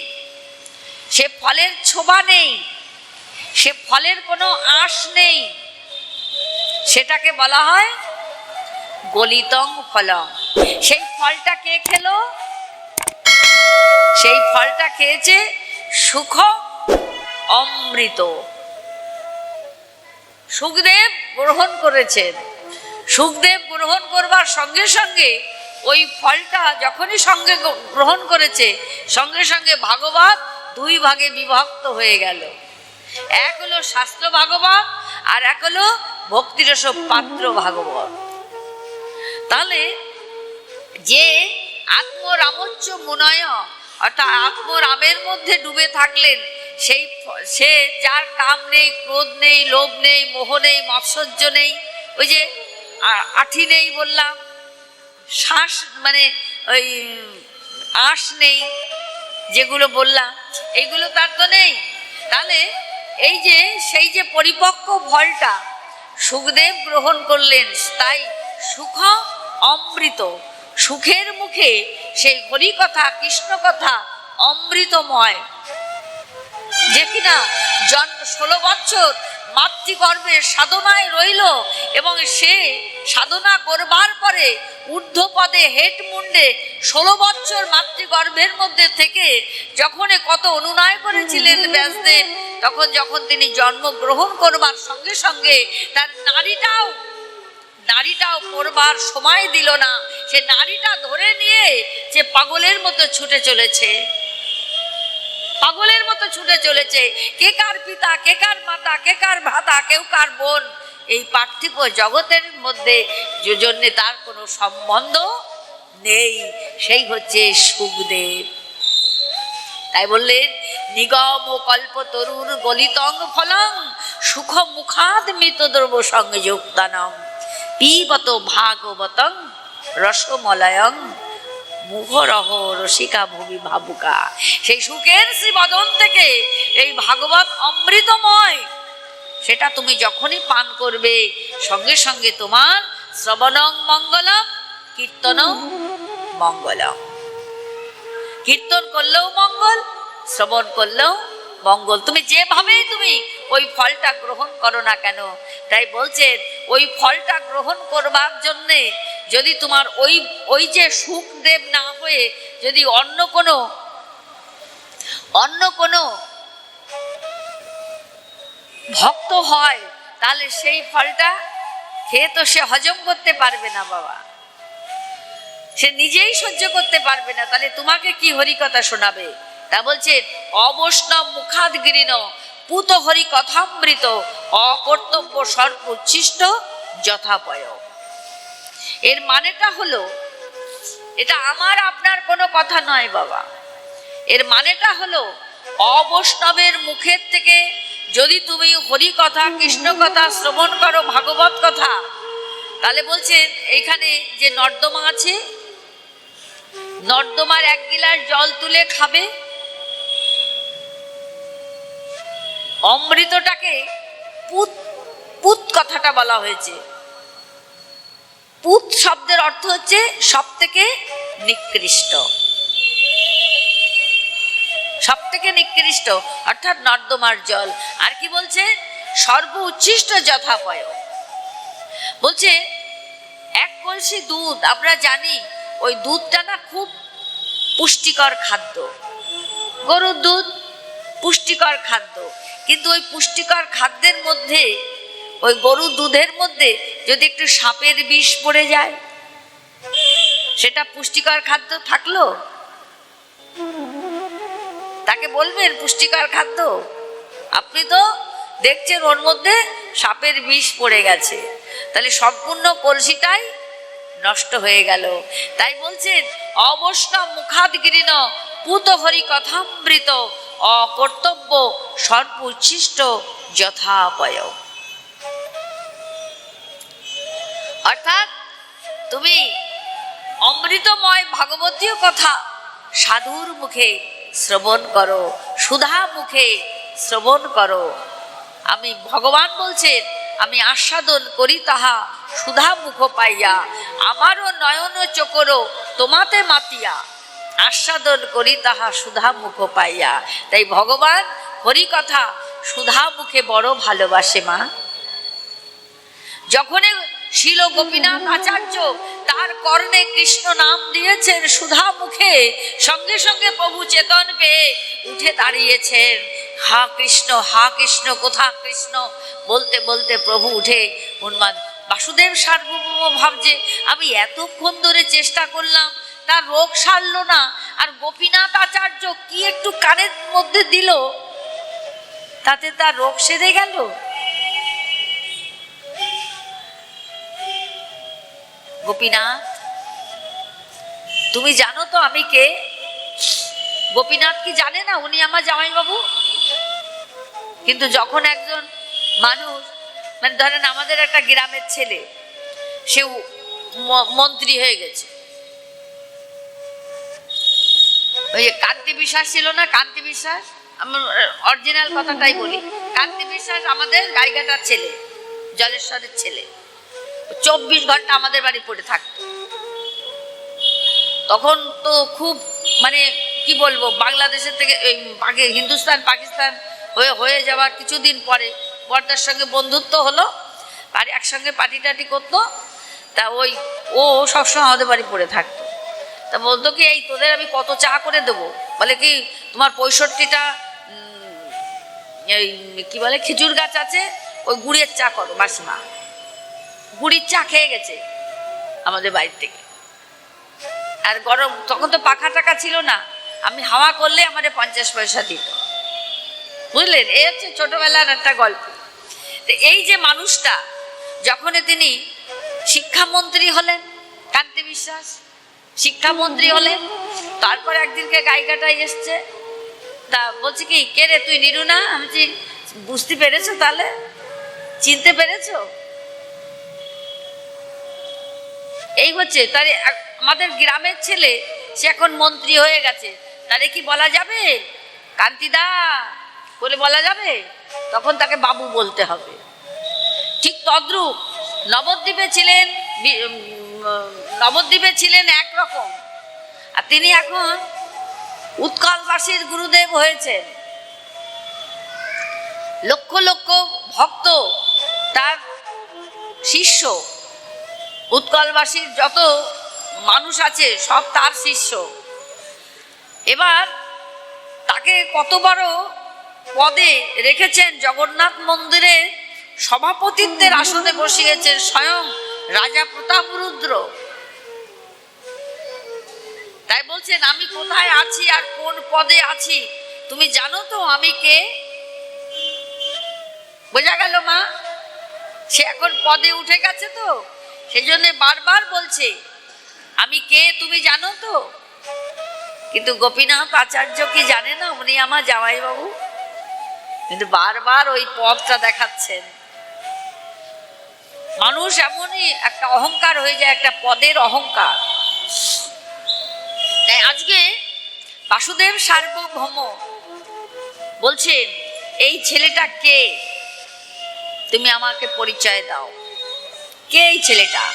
সে ফলের ছোবা নেই, সে ফলের কোনো আঁশ নেই, সেটাকে বলা হয় গলিতং ফলং। সেই ফলটা কে খেলো? সেই ফলটা খেয়েছে সুখ অমৃত। সুখদেব গ্রহণ করেছেন। সুখদেব গ্রহণ করবার সঙ্গে সঙ্গে ওই ফলটা যখনই সঙ্গে গ্রহণ করেছে, সঙ্গে সঙ্গে ভাগবত দুই ভাগে বিভক্ত হয়ে গেল। এক হলো শাস্ত্র ভাগবত, আর এক হলো ভক্তিরস পাত্র ভাগবত। তাহলে যে আত্মরামোচ্চ মুনয়, অর্থাৎ আত্মরামের মধ্যে ডুবে থাকলেন, সে যার কাম নেই, ক্রোধ নেই, লোভ নেই, মোহ নেই, মৎসর্য নেই, ওই যে আঠি নেই বললাম, শ্বাস মানে ওই আঁশ নেই, যেগুলো বললাম এইগুলো তার তো নেই। তাহলে এই যে সেই যে পরিপক্ক ফলটা সুখদেব গ্রহণ করলেন, তাই সুখ অমৃত, সুখের মুখে সেই হরি কথা, কৃষ্ণ কথা অমৃতময়, যে কিনা 16 বছর মাতৃগর্ভের সাধনায় রইল, এবং সে সাধনা করবার পরে ঊর্ধ্বপদে হেট মুন্ডে 16 বছর মাতৃগর্ভের মধ্যে থেকে যখন কত অনুনয় করেছিলেন ব্যাসদেব, তখন যখন তিনি জন্মগ্রহণ করবার সঙ্গে সঙ্গে তার নারীটাও পড়বার সময় দিল না, সে নারীটা ধরে নিয়ে যে পাগলের মতো ছুটে চলেছে, পাগলের মতো ছুটে চলেছে। কে কার পিতা, কে কার মাতা, কে কার ভাতা, কেউ কার বোন, এই পার্থিব জগতের মধ্যে যে জন্যে তার কোনো সম্বন্ধ নেই, সেই হচ্ছে সুখদেব। তাই বললেন নিগম কল্প তরুর গলিতং ফলং সুখ মুখাদ মৃত দ্রব্য সঙ্গে যোগদানং পিবত ভাগবতং রসমলয়ং মুহরহ রসিকা ভূমি ভাবুকা। সেই সুখের শ্রীবদন থেকে এই ভাগবত অমৃতময়, সেটা তুমি যখনই পান করবে, সঙ্গে সঙ্গে তোমার শ্রবণং মঙ্গলম কীর্তনং মঙ্গলম। কীর্তন করলেও মঙ্গল, শ্রবণ করলেও মঙ্গল, তুমি যেভাবেই তুমি ওই ফলটা গ্রহণ করো না কেন। তাই বলছেন ওই ফলটা গ্রহণ করবার জন্যে যদি তোমার ওই যে সুখদেব না হয়ে যদি অন্য কোনো ভক্ত হয়, তাহলে সেই ফলটা খেয়ে তো সে হজম করতে পারবে না বাবা, সে নিজেই সহ্য করতে পারবে না, তাহলে তোমাকে কি হরিকথা শোনাবে। তা বলছে অবৈষ্ণব মুখাদ গিরিন পুত হরি কথামৃত অকর্তব্য সর্ব উচ্ছিষ্ট যথাপয়। এর মানেটা হলো, এটা আমার আপনার কোনো কথা নয় বাবা, এর মানেটা হলো অবৈষ্ণবের মুখের থেকে যদি তুমি হরি কথা, কৃষ্ণ কথা শ্রবণ করো, ভাগবত কথা, তাহলে বলছেন এইখানে যে নর্দমা আছে, নর্দমার 1 গিলাস জল তুলে খাবে, অমৃতটাকে পুত, পুত কথাটা বলা হয়েছে। পুত শব্দের অর্থ হচ্ছে সব থেকে নিকৃষ্ট, সব থেকে নিকৃষ্ট, অর্থাৎ নর্দমার জল। আর কি বলছে সর্ব উচ্ছিষ্ট যথাপয়। বলছে 1 কলসি দুধ, আমরা জানি ওই দুধটা না খুব পুষ্টিকর খাদ্য, গরুর দুধ পুষ্টিকর খাদ্য, কিন্তু ওই পুষ্টিকর খাদ্যের মধ্যে, ওই গরুর দুধের মধ্যে যদি একটু সাপের বিষ পড়ে যায়, সেটা পুষ্টিকর খাদ্য থাকলো? তাকে বলবেন পুষ্টিকর খাদ্য? আপনি তো দেখছেন ওর মধ্যে সাপের বিষ পড়ে গেছে, তাহলে সম্পূর্ণ কলসিটাই নষ্ট হয়ে গেল। তাই বলছেন অবৈষ্ণব মুখাদ গিরিন পুত হরি কথামৃত অকর্তব্য সর্ব উচ্ছিষ্ট যথাপয়। অর্থাৎ তুমি অমৃতময় ভাগবতীয় কথা সাধুর মুখে শ্রবণ করো, সুধা মুখে শ্রবণ করো। আমি ভগবান বলছেন আমি আস্বাদন করি তাহা সুধা মুখ পাইয়া, আমারও নয়ন চকর তোমাতে মাতিয়া, আস্বাদন করি তাহা সুধা মুখ পাইয়া। তাই ভগবান হরি কথা সুধা মুখে বড় ভালোবাসে মা। যখনই শিল গোপীনাথ আচার্য তার কর্ণে কৃষ্ণ নাম দিয়েছেন সুধা মুখে, সঙ্গে সঙ্গে প্রভু চেতন পেয়ে উঠে দাঁড়িয়েছেন, হা কৃষ্ণ কোথা কৃষ্ণ বলতে বলতে প্রভু উঠে উন্মাদ বাসুদেব সার্বভৌম ভাবছে আমি এতক্ষণ ধরে চেষ্টা করলাম, তার রোগ সারলো না, আর গোপীনাথ আচার্য কি একটু কানের মধ্যে দিল, তাতে তার রোগ সেরে গেল। গোপীনাথ, তুমি জানো তো আমি কে? গোপীনাথ কি জানে না উনি আমার জামাইবাবু? কিন্তু যখন একজন মানুষ, মানে ধরেন আমাদের একটা গ্রামের ছেলে, সে মন্ত্রী হয়ে গেছে, ওই যে কান্তি বিশ্বাস ছিল না, কান্তি বিশ্বাস, আমার অরিজিনাল কথাটাই বলি, কান্তি বিশ্বাস আমাদের গাইঘাটার ছেলে, জলেশ্বরের ছেলে, 24 ঘন্টা আমাদের বাড়ি পড়ে থাকতো। তখন তো খুব মানে কি বলবো, বাংলাদেশের থেকে হিন্দুস্তান পাকিস্তান হয়ে যাওয়ার কিছুদিন পরে বর্দার সঙ্গে বন্ধুত্ব হলো, আর একসঙ্গে পার্টি টাটি করতো। তা ও সবসময় আমাদের বাড়ি পড়ে থাকতো। তা বলতো কি, এই তোদের আমি কত চা করে দেবো, বলে কি তোমার 65টা এই কি বলে খেজুর গাছ আছে, ওই গুড়ের চা করো। মাসিমা গুড়ির চা খেয়ে গেছে আমাদের বাড়ির থেকে। আর গরম, তখন তো পাখা টাকা ছিল না, আমি হাওয়া করলে আমাদের 50 পয়সা দিত, বুঝলেন? এই হচ্ছে ছোটবেলার একটা গল্প। তো এই যে মানুষটা, যখন তিনি শিক্ষামন্ত্রী হলেন, কান্তি বিশ্বাস শিক্ষামন্ত্রী হলেন, তারপর একদিনকে গাইঘাটায় এসছে। তা বলছি কি, কে রে তুই নিরু না? আমি বুঝতে পেরেছো, তাহলে চিনতে পেরেছো? এই হচ্ছে তাহলে আমাদের গ্রামের ছেলে, সে এখন মন্ত্রী হয়ে গেছে, তাহলে কি বলা যাবে কান্তিদা বলে বলা যাবে? তখন তাকে বাবু বলতে হবে। ঠিক তদ্রূপ নবদ্বীপে ছিলেন একরকম, আর তিনি এখন উৎকলবাসীর গুরুদেব হয়েছেন। লক্ষ লক্ষ ভক্ত তার শিষ্য, উৎকলবাসীর যত মানুষ আছে সব তার শিষ্য। এবার তাকে কত বড় পদে রেখেছেন, জগন্নাথ মন্দিরে সভাপতিত্বের আসনে বসিয়েছেন স্বয়ং রাজা প্রতাপরুদ্র। তাই বলছেন, আমি কোথায় আছি আর কোন পদে আছি তুমি জানো তো আমি কে? বোঝা গেল মা? সে এখন পদে উঠে গেছে, তো সেজন্য বারবার বলছে আমি কে তুমি জানো তো। কিন্তু গোপীনাথ আচার্য কি জানে না উনি আমার জামাইবাবু? কিন্তু বারবার ওই পদটা দেখাচ্ছেন। মানুষ এমনই একটা অহংকার হয়ে যায়, একটা পদের অহংকার। তাই আজকে বাসুদেব সার্বভৌম বলছেন, এই ছেলেটা কে, তুমি আমাকে পরিচয় দাও, কে এই ছেলেটা?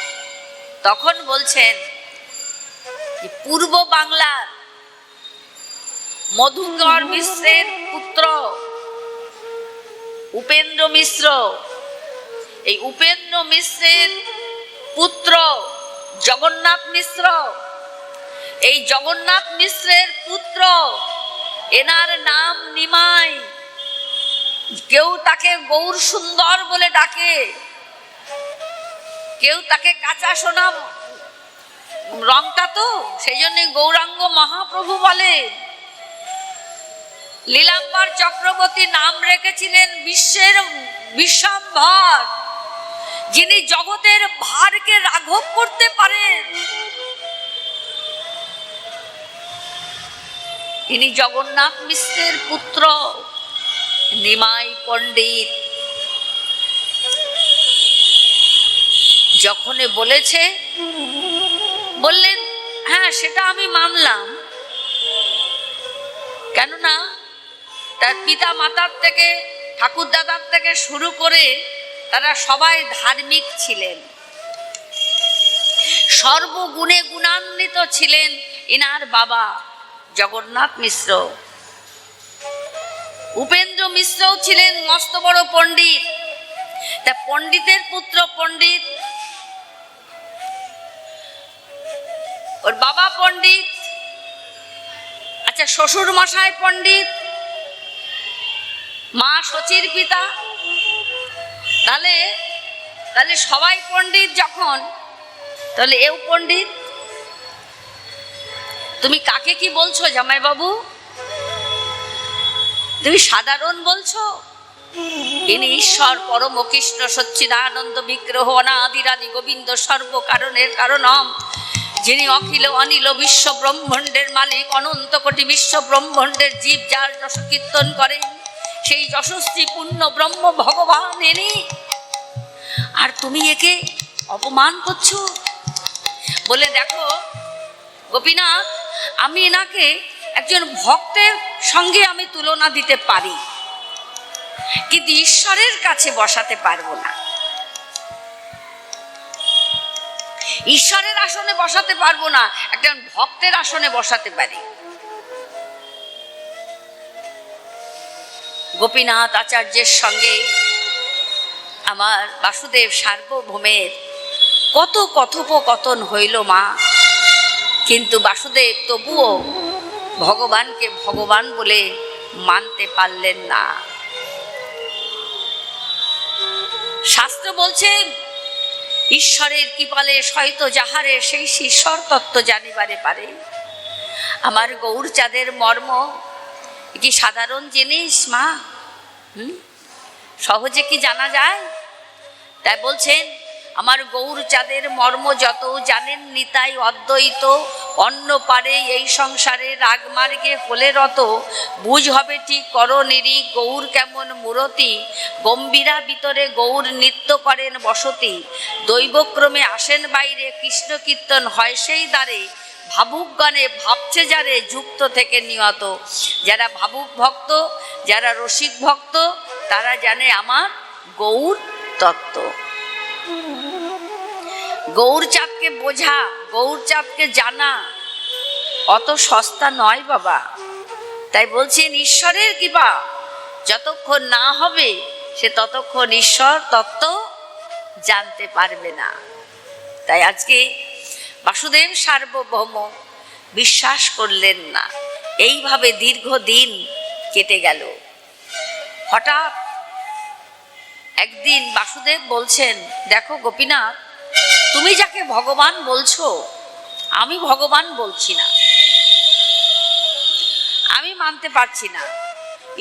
তখন বলছেন, পূর্ব বাংলার মধুকর মিশ্রের পুত্র উপেন্দ্র মিশ্র। এই উপেন্দ্র মিশ্রের পুত্র জগন্নাথ মিশ্র, এই জগন্নাথ মিশ্রের পুত্র, এনার নাম নিমাই। কেউ তাকে গৌর সুন্দর বলে ডাকে, কেউ তাকে কাঁচা সোনা, রংটা তো সেই জন্য গৌরাঙ্গ মহাপ্রভু বলে। লীলাম্বর চক্রবর্তী নাম রেখেছিলেন বিশ্বের বিশ্বম্ভর, যিনি জগতের ভারকে রাঘব করতে পারেন। তিনি জগন্নাথ মিশ্রের পুত্র নিমাই পণ্ডিত। যখন বলেছে, বললেন হ্যাঁ সেটা আমি মানলাম, কেননা তার পিতা মাতার থেকে, ঠাকুর দাদার থেকে শুরু করে তারা সবাই ধার্মিক ছিলেন, সর্বগুণে গুণান্বিত ছিলেন এনার বাবা জগন্নাথ মিশ্র। উপেন্দ্র মিশ্রও ছিলেন মস্ত বড় পণ্ডিত। তা পণ্ডিতের পুত্র পণ্ডিত, ওর বাবা পণ্ডিত, আচ্ছা শ্বশুর মশাই পণ্ডিত, মা শচীর পিতা, তাহলে তাহলে সবাই পণ্ডিত যখন, তাহলে এও পণ্ডিত। তুমি কাকে কি বলছো জামাইবাবু? তুমি সাধারণ বলছো? ইনি ঈশ্বর পরম কৃষ্ণ সচ্চিদানন্দ বিগ্রহ অনাদিরাদি গোবিন্দ সর্বকারণের কারণম, যিনি অখিল অনিল বিশ্ব ব্রহ্মাণ্ডের মালিক, অনন্ত কোটি বিশ্ব ব্রহ্মাণ্ডের জীব যার যশ কীর্তন করেন, সেই যশস্বী পূর্ণ ব্রহ্ম ভগবান ইনি। আর তুমি একে অপমান করছো বলে, দেখো গোপীনাথ, আমি এনাকে একজন ভক্তের সঙ্গে আমি তুলনা দিতে পারি, কিন্তু ঈশ্বরের কাছে বসাতে পারবো না। ঈশ্বরের আসনে বসাতে পারবো না, একজন ভক্তের আসনে বসাতে পারি। গোপীনাথ আচার্যের সঙ্গে আমার বাসুদেব সার্বভৌমের কত কথোপকথন হইল মা, কিন্তু বাসুদেব তবুও ভগবানকে ভগবান বলে মানতে পারলেন না। শাস্ত্র বলছেন, ঈশ্বরের কৃপালে শয়ত যাহারে সেই ঈশ্বর তত্ত্ব জানিবারে পারে। আমার গৌরচাঁদের মর্ম কি সাধারণ জিনিস মা? সহজে কি জানা যায়? তাই বলছেন, আমার গৌরচাঁদের মর্ম যত জানেন নিতাই অদ্বৈত, অন্য পারে এই সংসারে রাগমার্গে হলে রত, বুঝ হবে ঠিক করণেরই গৌর কেমন মূরতি, গম্ভীরা ভিতরে গৌর নৃত্য করেন বসতি, দৈবক্রমে আসেন বাইরে কৃষ্ণ কীর্তন হয় সেই দ্বারে, ভাবুক গানে ভাবছে যারে যুক্ত থেকে নিয়ত। যারা ভাবুক ভক্ত, যারা রসিক ভক্ত, তারা জানে আমার গৌর তত্ত্ব। গৌরচাঁদকে বোঝা, গৌরচাঁদকে জানা অত সস্তা নয় বাবা। তাই বলছেন, ঈশ্বরের কৃপা যতক্ষণ না হবে সে ততক্ষণ ঈশ্বর তত্ত্ব জানতে পারবে না। তাই আজকে বাসুদেব সার্বভৌম বিশ্বাস করলেন না। এইভাবে দীর্ঘদিন কেটে গেল। হঠাৎ একদিন বাসুদেব বলছেন, দেখো গোপীনাথ, তুমি যাকে ভগবান বলছো আমি ভগবান বলছি না, আমি মানতে পারছি না।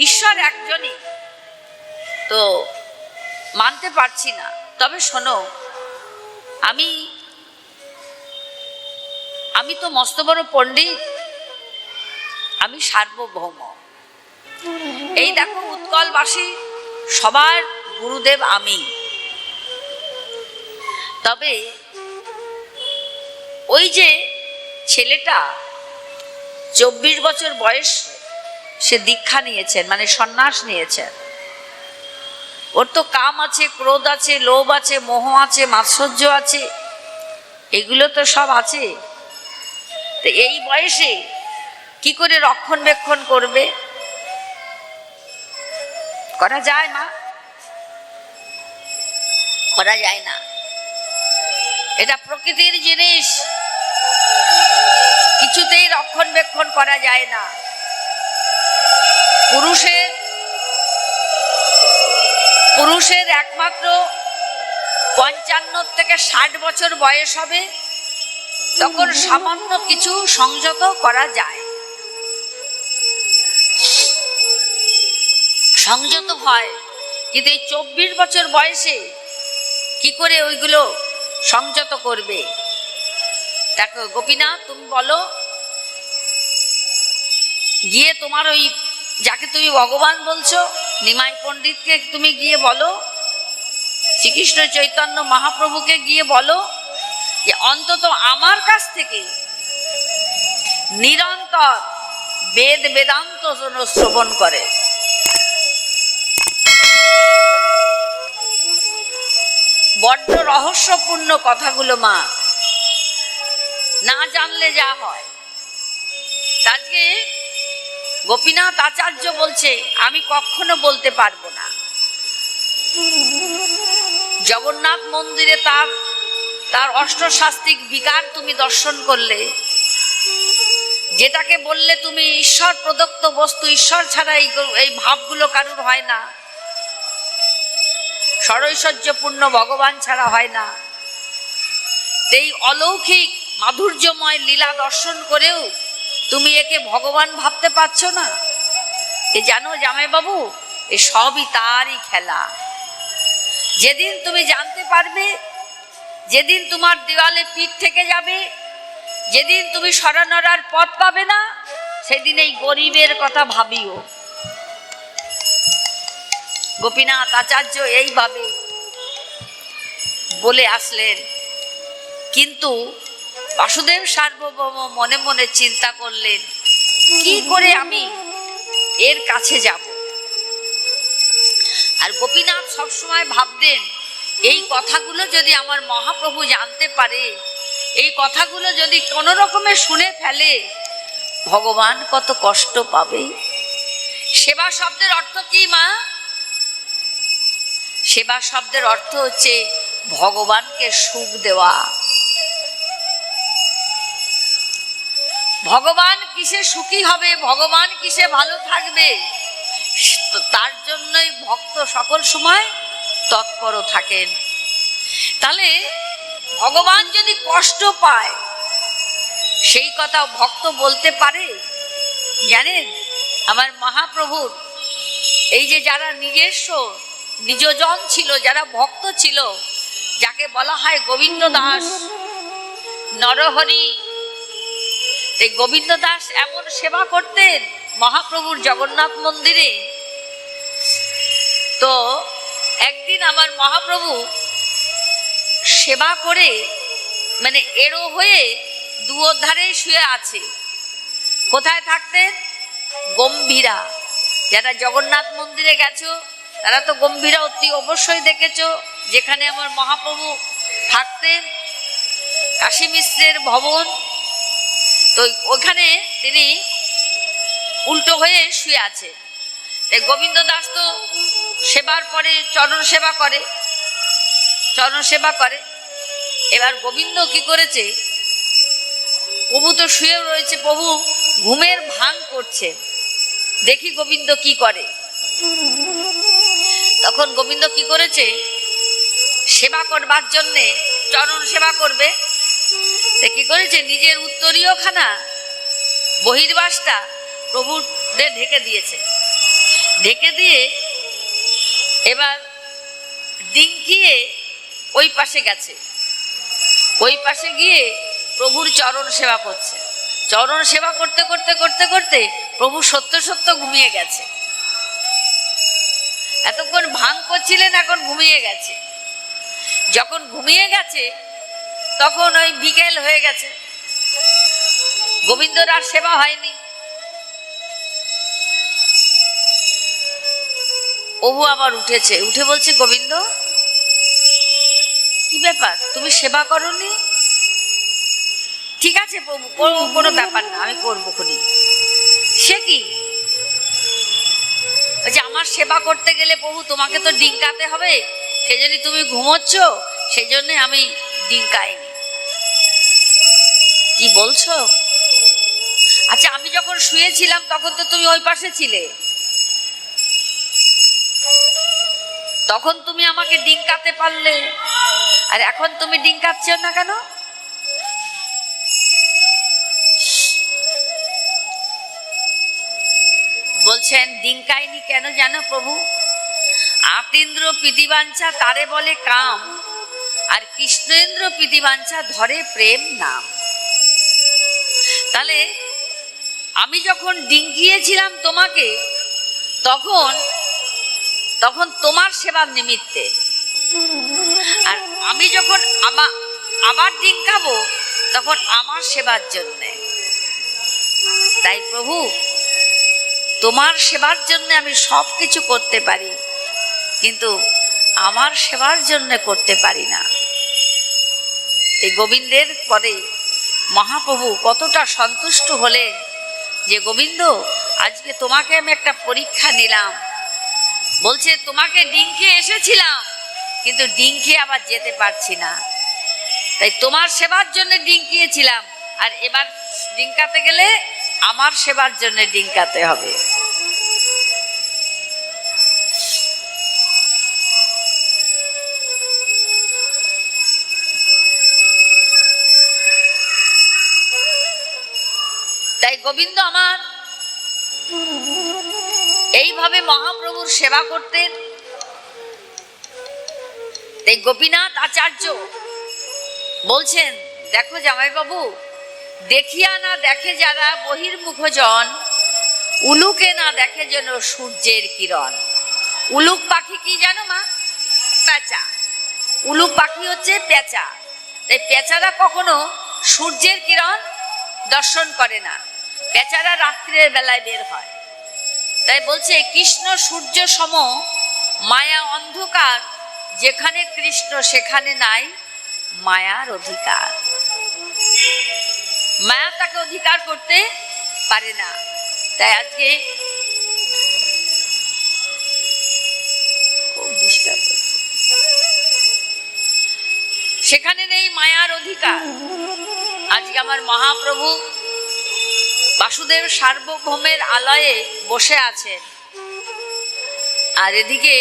ঈশ্বর একজনই, তো মানতে পারছি না। তবে শোনো, আমি তো মস্ত বড় পণ্ডিত, আমি সার্বভৌম। এই দেখো উৎকলবাসী সবার গুরুদেব আমি। তবে ওই যে ছেলেটা 24 বছর বয়স, সে দীক্ষা নিয়েছেন, মানে সন্ন্যাস নিয়েছেন। ওর তো কাম আছে, ক্রোধ আছে, লোভ আছে, মোহ আছে, মাৎসর্য আছে, এগুলো তো সব আছে। তো এই বয়সে কি করে রক্ষণবেক্ষণ করবে? করা যায় মা? করা যায় না। এটা প্রকৃতির জিনিস, কিছুতেই রক্ষণবেক্ষণ করা যায় না। পুরুষের একমাত্র 55 থেকে 60 বছর বয়স হবে, তখন সামান্য কিছু সংযত করা যায়, সংযত হয়। কিন্তু এই 24 বছর বয়সে কি করে ওইগুলো সংযত করবে? দেখো গোপীনাথ, তুমি বলো, গিয়ে তোমার ওই যাকে তুমি ভগবান বলছো নিমাই পণ্ডিতকে তুমি গিয়ে বলো, শ্রীকৃষ্ণ চৈতন্য মহাপ্রভুকে গিয়ে বলো যে অন্তত আমার কাছ থেকে নিরন্তর বেদ বেদান্ত শ্রবণ করে। বড্ড রহস্যপূর্ণ কথাগুলো মা, না জানলে যা হয়। আজকে গোপীনাথ আচার্য বলছে, আমি কখনো বলতে পারবো না। জগন্নাথ মন্দিরে তার অষ্টশাস্ত্রিক বিকার তুমি দর্শন করলে, যেটাকে বললে তুমি ঈশ্বর প্রদত্ত বস্তু, ঈশ্বর ছাড়া এই ভাবগুলো কারুর হয় না। ষড়ৈশ্বর্যপূর্ণ ভগবান ছাড়া হয় না। এই অলৌকিক মাধুর্যময় লীলা দর্শন করেও তুমি একে ভগবান ভাবতে পারছো না? এ জানো জামাইবাবু, এ সবই তারই খেলা। যেদিন তুমি জানতে পারবে, যেদিন তোমার দেওয়ালে পিঠ থেকে যাবে, যেদিন তুমি সরানোর পথ পাবে না, সেদিন এই গরিবের কথা ভাবিও। গোপীনাথ আচার্য এইভাবে বলে আসলেন। কিন্তু বাসুদেব সার্বভৌম মনে মনে চিন্তা করলেন, কি করে আমি এর কাছে যাব? আর গোপীনাথ সবসময় ভাবতেন, এই কথাগুলো যদি আমার মহাপ্রভু জানতে পারে, এই কথাগুলো যদি কোনো রকমে শুনে ফেলে, ভগবান কত কষ্ট পাবে। সেবা শব্দের অর্থ কি মা? সেবা শব্দের অর্থ হচ্ছে ভগবানকে সুখ দেওয়া। ভগবান কিসে সুখী হবে, ভগবান কিসে ভালো থাকবে, তার জন্যই ভক্ত সকল সময় তৎপর থাকেন। তাহলে ভগবান যদি কষ্ট পায়, সেই কথা ভক্ত বলতে পারে? জানেন, আমার মহাপ্রভুর এই যে যারা নিজস্ব নিজজন ছিল, যারা ভক্ত ছিল, যাকে বলা হয় গোবিন্দ দাস, নরহরি, এই গোবিন্দ দাস এমন সেবা করতেন মহাপ্রভুর জগন্নাথ মন্দিরে। তো একদিন আমার মহাপ্রভু সেবা করে, মানে এড়ো হয়ে দুয়োর ধারে শুয়ে আছে। কোথায় থাকতেন? গম্ভীরা। যারা জগন্নাথ মন্দিরে গেছো তারা তো গম্ভীরা অতি অবশ্যই দেখেছো, যেখানে আমার মহাপ্রভু থাকতেন, কাশী মিশ্রের ভবন। তো ওখানে তিনি উল্টো হয়ে শুয়ে আছে। গোবিন্দ দাস তো সেবার পরে চরণ সেবা করে, চরণ সেবা করে। এবার গোবিন্দ কি করেছে, প্রভু তো শুয়ে রয়েছে, প্রভু ঘুমের ভান করছে, দেখি গোবিন্দ কি করে। তখন গোবিন্দ কি করেছে, সেবা করবার জন্যে, চরণ সেবা করবে, কি করেছে, নিজের উত্তরীয় খানা বহির্বাসটা প্রভুর ঢেকে দিয়েছে। ঢেকে দিয়ে এবার ডিঙ্কিয়ে ওই পাশে গেছে। ওই পাশে গিয়ে প্রভুর চরণ সেবা করছে। চরণ সেবা করতে করতে করতে করতে প্রভু সত্য সত্য ঘুমিয়ে গেছে। এতক্ষণ ভাঙ করছিলেন, এখন ঘুমিয়ে গেছে। যখন ঘুমিয়ে গেছে তখন ওই বিকেল হয়ে গেছে, গোবিন্দর আর সেবা হয়নি। প্রভু আবার উঠেছে, উঠে বলছে, গোবিন্দ কি ব্যাপার, তুমি সেবা করোনি? ঠিক আছে প্রভু, কোনো ব্যাপার না, আমি করবো খুনি। সে কি, আমার সেবা করতে গেলে প্রভু তোমাকে তো ডিঙ্কাতে হবে, সেজন্য তুমি ঘুমোচ্ছ, সেই জন্য আমি ডিঙ্কাইনি। কি বলছো? আচ্ছা, আমি যখন শুয়েছিলাম তখন তো তুমি ওই পাশে ছিলে, তখন তুমি আমাকে ডিঙ্কাতে পারলে, আর এখন তুমি ডিঙ্কাচ্ছ না কেন? বলছেন ডিঙ্কাইনি কেন জানো প্রভু? আতীন্দ্র প্রীতিবাঞ্ছা তারে বলে কাম, আর কৃষ্ণেন্দ্র প্রীতিবাঞ্ছা ধরে প্রেম নাম। তাহলে আমি যখন ডিঙ্কিয়েছিলাম তোমাকে, তখন তখন তোমার সেবার নিমিত্তে, আর আমি যখন আবার ডিঙ্কাবো তখন আমার সেবার জন্যে। তাই প্রভু, তোমার সেবার জন্য আমি সব কিছু করতে পারি, কিন্তু আমার সেবার জন্য করতে পারি না। এই গোবিন্দের পরে মহাপ্রভু কতটা সন্তুষ্ট হলেন যে, গোবিন্দ আজকে তোমাকে আমি একটা পরীক্ষা নিলাম। বলছে তোমাকে ডিঙ্কিয়ে এসেছিলাম, কিন্তু ডিঙ্কিয়ে আবার যেতে পারছি না, তাই তোমার সেবার জন্য ডিঙ্কিয়েছিলাম, আর এবার ডিঙ্কাতে গেলে আমার সেবার জন্য ডিঙ্কাতে হবে। গোবিন্দ আমার এইভাবে মহাপ্রভুর সেবা করতেন। এই গোপীনাথ আচার্য বলছেন, দেখো জামাইবাবু, দেখিয়া না দেখে যারা বহির্মুখজন, উলুকে না দেখে যেন সূর্যের কিরণ। উলুক পাখি কি জানো মা? পেঁচা। উলুক পাখি হচ্ছে পেঁচা। তাই পেঁচারা কখনো সূর্যের কিরণ দর্শন করে না, পেঁচারা রাত্রের বেলায় বের হয়। তাই বলছে কৃষ্ণ সূর্য সম, মায়া অন্ধকার, যেখানে কৃষ্ণ সেখানে নাই মায়ার অধিকার। মায়া তাকে অধিকার করতে পারে না। তাই আজকে খুব ডিস্টার্ব হচ্ছে, সেখানে নেই মায়ার অধিকার। আজকে আমার মহাপ্রভু বাসুদেব সার্বভৌমের আলয়ে বসে আছেন, আর এদিকে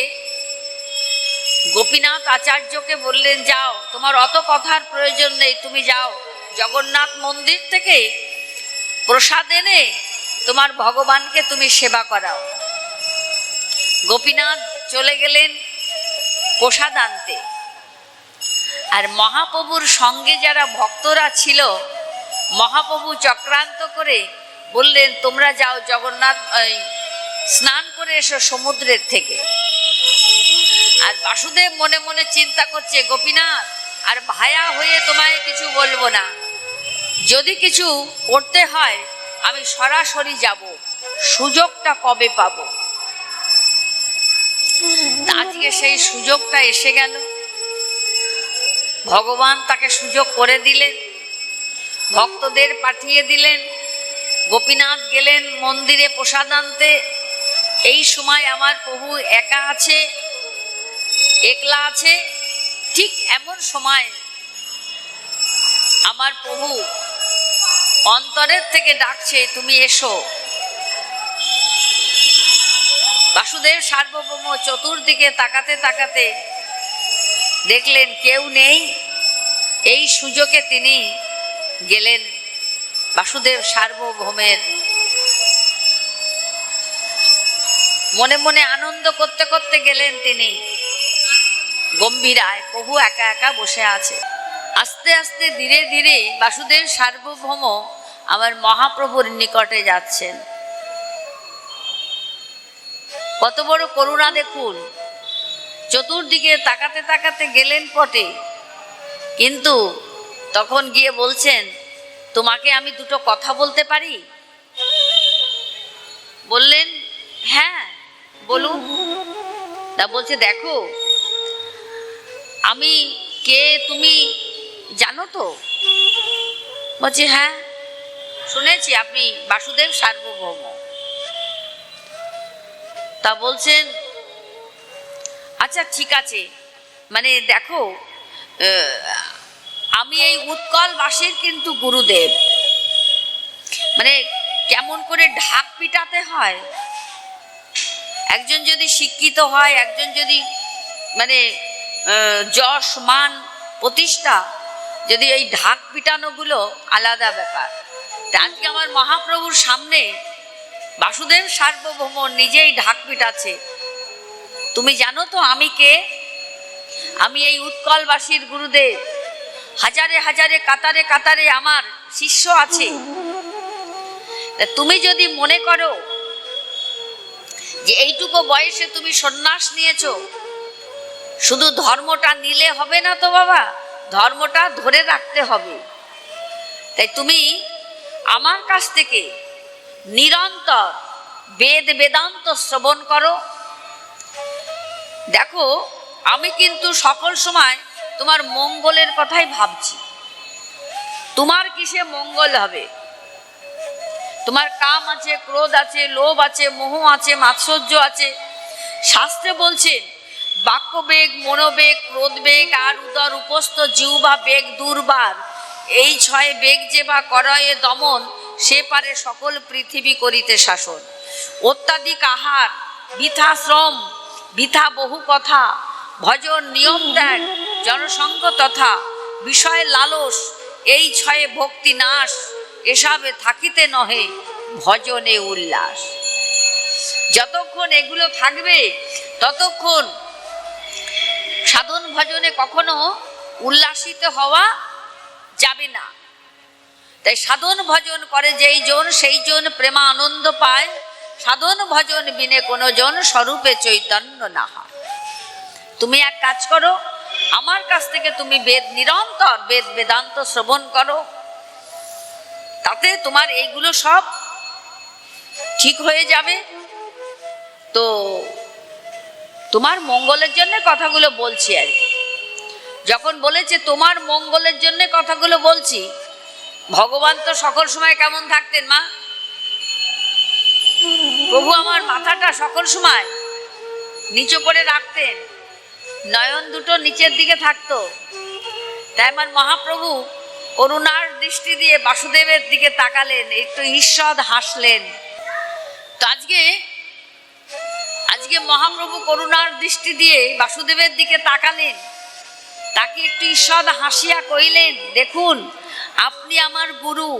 গোপীনাথ আচার্যকে বললেন, যাও, তোমার অত কথার প্রয়োজন নেই, তুমি যাও জগন্নাথ মন্দির থেকে প্রসাদ এনে তোমার ভগবানকে তুমি সেবা করাও। গোপীনাথ চলে গেলেন প্রসাদ আনতে, আর মহাপ্রভুর সঙ্গে যারা ভক্তরা ছিল, মহাপ্রভু চক্রান্ত করে বললেন, তোমরা যাও জগন্নাথ স্নান করে এসো সমুদ্রের থেকে। আর বাসুদেব মনে মনে চিন্তা করছে, গোপীনাথ আর ভায়া হয়ে তোমায় কিছু বলবো না, যদি কিছু করতে হয় আমি সরাসরি যাব, সুযোগটা কবে পাবো? আজকে সেই সুযোগটা এসে গেল, ভগবান তাকে সুযোগ করে দিলেন, ভক্তদের পাঠিয়ে দিলেন। গোপীনাথ গেলেন মন্দিরে প্রসাদ আনতে। এই সময় আমার প্রভু একা আছে, একলা আছে। ঠিক এমন সময় আমার প্রভু অন্তরের থেকে ডাকছে, তুমি এসো। বাসুদেব সার্বভৌম চতুর্দিকে তাকাতে তাকাতে দেখলেন কেউ নেই। এই সুযোগে তিনি গেলেন বাসুদেব সার্বভৌমের। মনে মনে আনন্দ করতে করতে গেলেন তিনি গম্ভীরায়, প্রভু একা একা বসে আছে। আস্তে আস্তে ধীরে ধীরে বাসুদেব সার্বভৌম আমার মহাপ্রভুর নিকটে যাচ্ছেন। কত বড় করুণা দেখুন, চতুর্দিকে তাকাতে তাকাতে গেলেন পটে, কিন্তু তখন গিয়ে বলছেন, তোমাকে আমি দুটো কথা বলতে পারি? বললেন, হ্যাঁ বলুন। তা বলছে, দেখো আমি কে তুমি জানো তো? বলছে, হ্যাঁ শুনেছি আপনি বাসুদেব সার্বভৌম। তা বলছেন, আচ্ছা ঠিক আছে, মানে দেখো আমি এই উৎকলবাসীর কিন্তু গুরুদেব। মানে কেমন করে ঢাক পিটাতে হয়, একজন যদি শিক্ষিত হয়, একজন যদি মানে যশ মান প্রতিষ্ঠা, যদি এই ঢাক পিটানোগুলো আলাদা ব্যাপার। আজকে আমার মহাপ্রভুর সামনে বাসুদেব সার্বভৌম নিজেই ঢাক পিটাচ্ছে। তুমি জানো তো আমি কে? আমি এই উৎকলবাসীর গুরুদেব। হাজারে হাজারে কাতারে কাতারে আমার শিষ্য আছে। তুমি যদি মনে করো যে এইটুকু বয়সে তুমি সন্ন্যাস নিয়েছো, শুধু ধর্মটা নিলে হবে না তো বাবা, ধর্মটা ধরে রাখতে হবে। তাই তুমি আমার কাছ থেকে নিরন্তর বেদ বেদান্ত শ্রবণ করো। দেখো আমি কিন্তু সকল সময় তোমার মঙ্গলের কথাই ভাবছি। তোমার কিসে মঙ্গল হবে? তোমার কাম আছে, ক্রোধ আছে, লোভ আছে, মোহ আছে, মাৎসর্য আছে। শাস্ত্রে বলছেন বাক্যবেগ, মনোবেগ, ক্রোধবেগ আর উদর উপস্থ জিহ্বা বেগ দুর্বার, এই 6 বেগ যে বা করয়ে দমন, সে পারে সকল পৃথিবী করিতে শাসন। অত্যাধিক আহার, বৃথা শ্রম, বৃথা বহু কথা, ভজন নিয়ম ত্যাগ, জনসঙ্গ তথা বিষয় লালস, এই 6 ভক্তি নাশ, এসবে থাকিতে নহে ভজনে উল্লাস। যতক্ষণ এগুলো থাকবে ততক্ষণ সাধন ভজনে কখনো উল্লাসিত হওয়া যাবে না। তাই সাধন ভজন করে যেই জন সেই জন প্রেমা আনন্দ পায়। সাধন ভজন বিনে কোনো জন স্বরূপে চৈতন্য না হয়। তুমি এক কাজ করো, আমার কাছ থেকে তুমি বেদ নিরন্তর বেদ বেদান্ত শ্রবণ করো, তাতে তোমার এইগুলো সব ঠিক হয়ে যাবে। তো তোমার মঙ্গলের জন্য কথাগুলো বলছি আর কি। যখন বলেছে তোমার মঙ্গলের জন্য কথাগুলো বলছি, ভগবান তো সকল সময় কেমন থাকতেন মা? প্রভু আমার মাথাটা সকল সময় নিচু করে রাখতেন, নয়ন দুটো নিচের দিকে থাকতো। তাই আমার মহাপ্রভু করুণার দৃষ্টি দিয়ে বাসুদেবের দিকে তাকালেন, একটু ঈষৎ হাসলেন। তো আজকে মহাপ্রভু করুণার দৃষ্টি দিয়ে বাসুদেবের দিকে তাকালেন, তাকে একটু ঈষৎ হাসিয়া কইলেন, দেখুন আপনি আমার গুরু,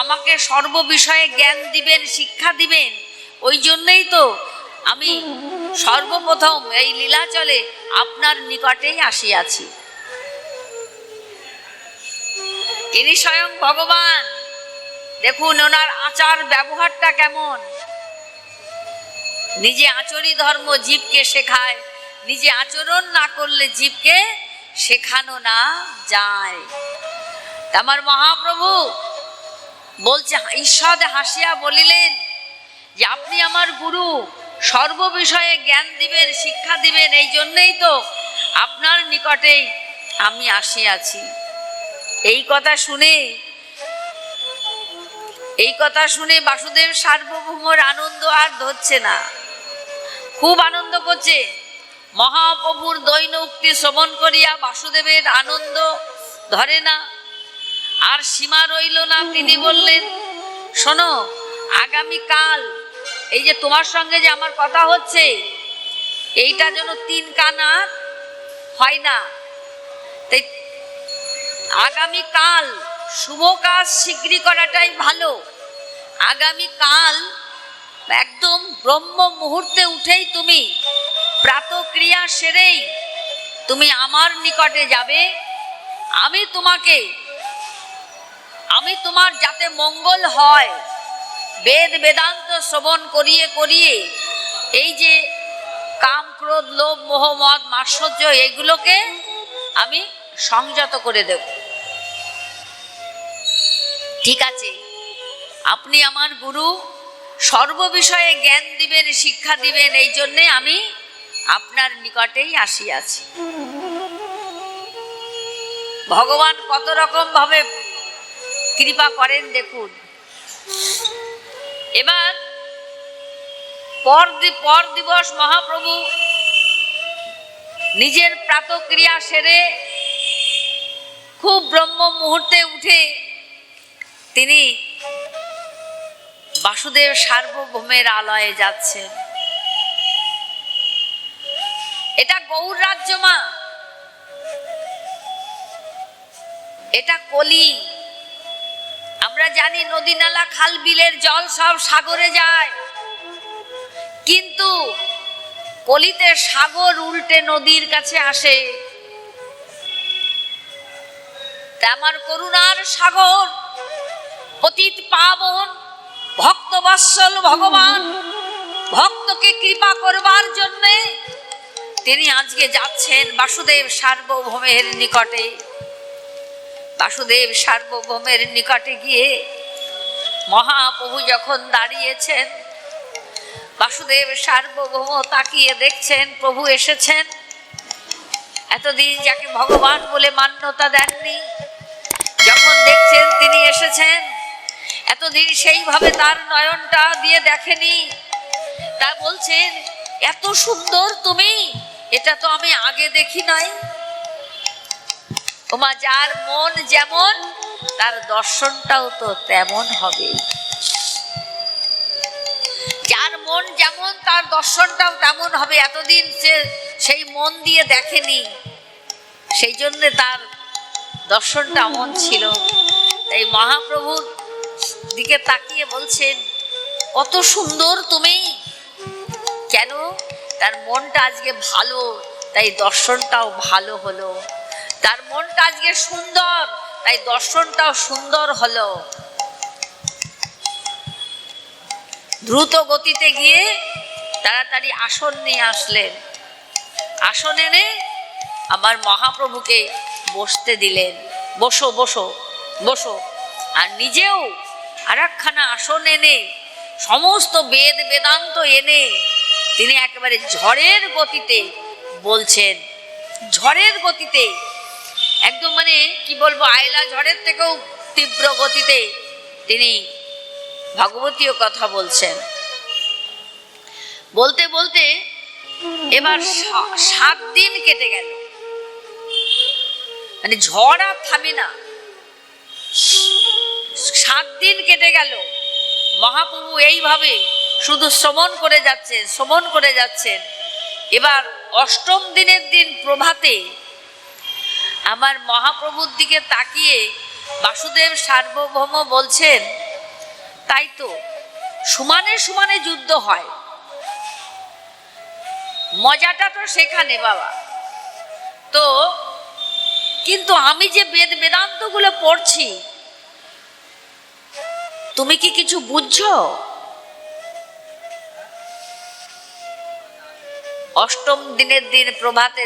আমাকে সর্ব বিষয়ে জ্ঞান দিবেন, শিক্ষা দিবেন, ওই জন্যই তো আমি সর্বপ্রথম এই লীলাচলে আপনার নিকটেই আসিয়াছি। ইনি স্বয়ং ভগবান। দেখুন ওনার আচার ব্যবহারটা কেমন। নিজে আচরি ধর্ম জীবকে শেখায়, নিজে আচরণ না করলে জীবকে শেখানো না যায়। আমার মহাপ্রভু বলছে, ঈষৎ হাসিয়া বলিলেন যে আপনি আমার গুরু, সর্ব বিষয়ে জ্ঞান দিবেন, শিক্ষা দিবেন, এই জন্যই তো আপনার নিকটেই আমি আসিয়াছি। এই কথা শুনে বাসুদেব সার্বভৌমর আনন্দ আর ধরছে না, খুব আনন্দ করছে। মহাপ্রভুর দৈন উক্তি শ্রবণ করিয়া বাসুদেবের আনন্দ ধরে না, আর সীমা রইল না। তিনি বললেন, শোনো, আগামীকাল এই যে তোমার সঙ্গে যে আমার কথা হচ্ছে, এইটা যেন 3 কানা হয় না। তাই আগামীকাল শুভ কাজ শীঘ্রই করাটাই ভালো। আগামীকাল একদম ব্রহ্ম মুহূর্তে উঠেই তুমি প্রাতঃক্রিয়া সেরেই তুমি আমার নিকটে যাবে। আমি তোমার যাতে মঙ্গল হয়, বেদ বেদান্ত শ্রবণ করিয়ে করিয়ে এই যে কাম ক্রোধ লোভ মোহ মদ মাৎসর্য এগুলোকে আমি সংযত করে দেব। ঠিক আছে, আপনি আমার গুরু, সর্ব বিষয়ে জ্ঞান দিবেন, শিক্ষা দিবেন, এই জন্যে আমি আপনার নিকটেই আসিয়াছি। ভগবান কত রকম ভাবে কৃপা করেন দেখুন। এবার পর দিবস মহাপ্রভু নিজের প্রাতঃক্রিয়া সেরে খুব ব্রহ্ম মুহূর্তে উঠে তিনি বাসুদেব সার্বভৌমের আলয়ে যাচ্ছেন। এটা গৌর রাজ্য মা, এটা কলি। আমরা জানি নদী নালা খাল বিলের জল সব সাগরে যায়, কিন্তু কলিতে সাগর উল্টে নদীর কাছে আসে। আমার করুণার সাগর পতিত পাবন ভক্তবৎসল ভগবান ভক্তকে কৃপা করবার জন্যে তিনি আজকে যাচ্ছেন বাসুদেব সার্বভৌমের নিকটে। বাসুদেব সার্বভৌমের নিকটে গিয়ে মহাপ্রভু যখন দাঁড়িয়েছেন, বাসুদেব সার্বভৌম তাকিয়ে দেখছেন প্রভু এসেছেন। এতদিন যাকে ভগবান বলে মান্যতা দেননি, যখন দেখছেন তিনি এসেছেন, এতদিন সেইভাবে তার নয়নটা দিয়ে দেখেনি। তা বলছেন, এত সুন্দর তুমি, এটা তো আমি আগে দেখি নাই। ওমা, যার মন যেমন তার দর্শনটাও তো তেমন হবে। যার মন যেমন তার দর্শনটাও তেমন হবে। এতদিন সে সেই মন দিয়ে দেখেনি, সেই জন্য তার দর্শনটা এমন ছিল। তাই মহাপ্রভুর দিকে তাকিয়ে বলছেন, কত সুন্দর তুমি। কেন? তার মনটা আজকে ভালো, তাই দর্শনটাও ভালো হলো। তার মনটা আজকে সুন্দর, তাই দর্শনটাও সুন্দর হলো। দ্রুত গতিতে গিয়ে তাড়াতাড়ি আসন নিয়ে আসলেন। আসন এনে আমার মহাপ্রভুকে বসতে দিলেন। বসো বসো বসো। আর নিজেও আর একখানা আসন এনে সমস্ত বেদ বেদান্ত এনে তিনি একেবারে ঝড়ের গতিতে বলছেন। ঝড়ের গতিতে, একদম মানে কি বলবো, আয়লা ঝড়ের থেকেও তীব্র গতিতে তিনি ভাগবতীয় কথা বলছেন। বলতে বলতে এবার 7 দিন কেটে গেল, মানে ঝড় আর থামে না। 7 দিন কেটে গেল। মহাপ্রভু এইভাবে শুধু শ্রবণ করে যাচ্ছেন, শ্রবণ করে যাচ্ছেন। এবার 8ম দিনের দিন প্রভাতে আমার মহাপ্রভুর দিকে তাকিয়ে বাসুদেব সার্বভৌম বলছেন, তাই তো সমানে সমানে যুদ্ধ হয়, মজাটা তো সেখানে বাবা। তো কিন্তু আমি যে বেদ বেদান্তগুলো পড়ছি, তুমি কি কিছু বুঝছো? 8ম দিনের দিন প্রভাতে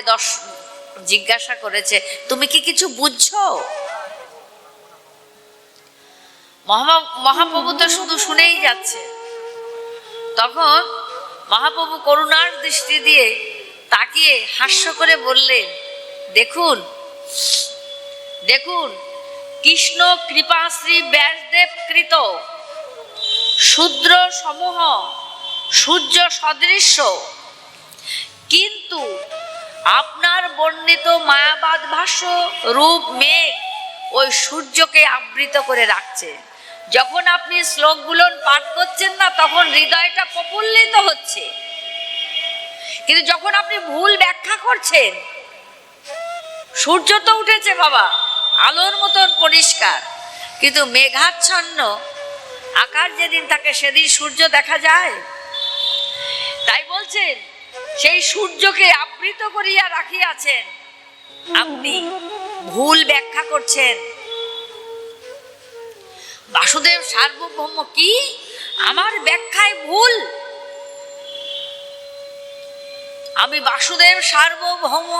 জিজ্ঞাসা করেছে, তুমি কি কিছু বুঝছো? মহাপ্রভু তো শুধু শুনেই যাচ্ছে। তখন মহাপ্রভু করুণার দৃষ্টি দিয়ে তাকিয়ে হাস্য করে বললেন, দেখুন দেখুন, কৃষ্ণ কৃপাশ্রী ব্যাসদেব কৃত শূদ্র সমূহ সূর্য সদৃশ্য, কিন্তু আপনার বর্ণিত মায়াবাদ ভাষ্য রূপ মেঘ ওই সূর্যকে আবৃত করে রাখছে। যখন আপনি শ্লোকগুলো পাঠ করছেন না, তখন হৃদয়টা প্রফুল্লিত হচ্ছে, কিন্তু যখন আপনি ভুল ব্যাখ্যা করছেন, সূর্য তো উঠেছে বাবা আলোর মতন পরিষ্কার, কিন্তু মেঘাচ্ছন্ন আকাশ যেদিন থাকে সেদিন সূর্য দেখা যায়। তাই বলছেন, সেই সূর্যকে আবৃত করিয়া রাখিয়াছেন, আপনি ভুল ব্যাখ্যা করছেন। বাসুদেব সার্বভৌম, কি আমার ব্যাখ্যায় ভুল? আমি বাসুদেব সার্বভৌম,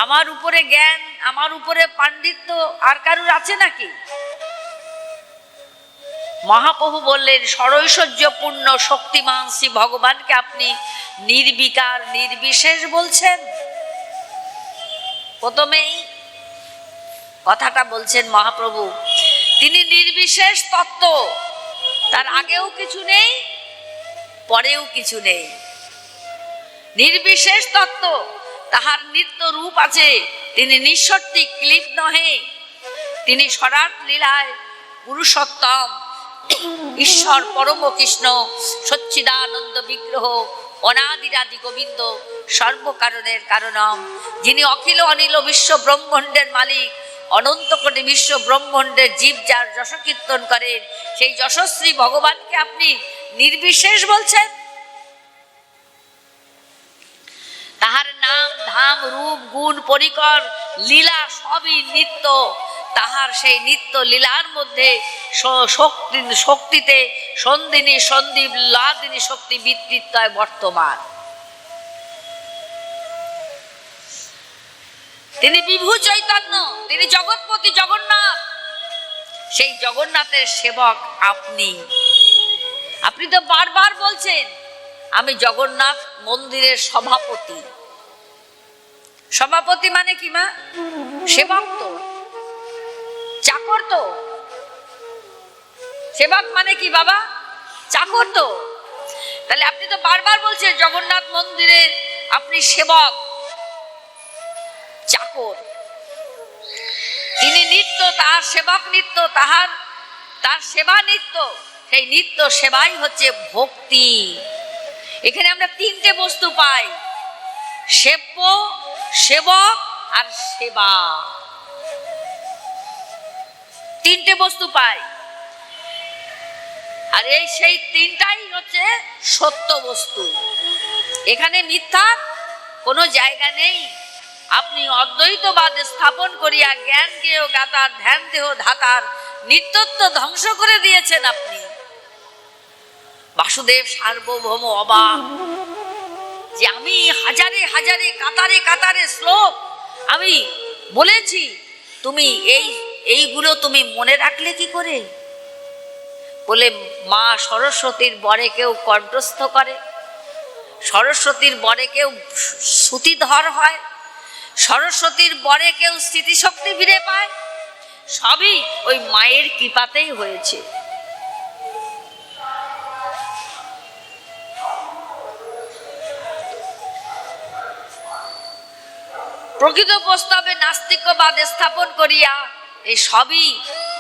আমার উপরে জ্ঞান, আমার উপরে পাণ্ডিত্য আর কারুর আছে নাকি? মহাপ্রভু বললেন, সরৈশ্বর্যপূর্ণ শক্তিমান শ্রী ভগবানকে আপনি নির্বিকার নির্বিশেষ বলছেন। প্রথমেই কথাটা বলছেন মহাপ্রভু, তিনি নির্বিশেষ তত্ত্ব, তার আগেও কিছু নেই, পরেও কিছু নেই। নির্বিশেষ তত্ত্ব, তাহার নিত্য রূপ আছে, তিনি নিঃশর্তি ক্লিপ নহে, তিনি সরাট লীলায় পুরুষোত্তম, ঈশ্বর পরম কৃষ্ণ, সচ্চিদানন্দ বিগ্রহ, অনাদিরাদি গোবিন্দ, সর্বকারণের কারণম, যিনি অখিল অনিল বিশ্ব ব্রহ্মাণ্ডের মালিক, অনন্ত কোটি বিশ্ব ব্রহ্মাণ্ডের জীব যার যশ কীর্তন করেন, সেই যশস্বী ভগবানকে আপনি নির্বিশেষ বলছেন। তাহার নাম ধাম রূপ গুণ পরিকর লীলা সবই নিত্য, তাহার সেই নিত্য লীলার মধ্যে শক্তিতে সন্ধিনী সন্দীপ লাদিনী শক্তি বিতৃত্বয় বর্তমান। তিনি বিভু চৈতন্য, তিনি জগৎপতি জগন্নাথ, সেই জগন্নাথের সেবক আপনি। আপনি তো বারবার বলছেন আমি জগন্নাথ মন্দিরের সভাপতি। সভাপতি মানে কি মা? সেবক তো, চাকর তো। সেবক মানে কি বাবা? চাকর তো। তাহলে আপনি তো বারবার বলছেন জগন্নাথ মন্দিরের আপনি সেবক, চাকর। তিনি নিত্য, তাহার সেবক নিত্য, তার সেবা নিত্য। সেই নিত্য সেবাই হচ্ছে ভক্তি। এখানে আমরা 3টে বস্তু পাই, সেব্য, সেবক আর সেবা। 3টে বস্তু পাই। আর এই সেই তিনটাই হচ্ছে সত্য বস্তু। এখানে মিথ্যা কোনো জায়গা নেই। আপনি অদ্বৈতবাদ স্থাপন করিয়া জ্ঞান কেয় গাতার ধ্যান দেহ ধাতার নিত্যত্ব ধ্বংস করে দিয়েছেন আপনি। বাসুদেব সার্বভৌম অবাক যে আমি হাজারে হাজারে কাতারে কাতারে শ্লোক আমি বলেছি, তুমি এইগুলো তুমি মনে রাখলে কি করে? বলে মা সরস্বতীর বরে কেউ কণ্ঠস্থ করে, সরস্বতীর বরে কেউ শ্রুতিধর হয়, সরস্বতীর বরে কেউ স্মৃতিশক্তি ফিরে পায়, সবই ওই মায়ের কৃপাতেই হয়েছে। প্রকৃত প্রস্তাবে নাস্তিকবাদ স্থাপন করিয়া এই সবই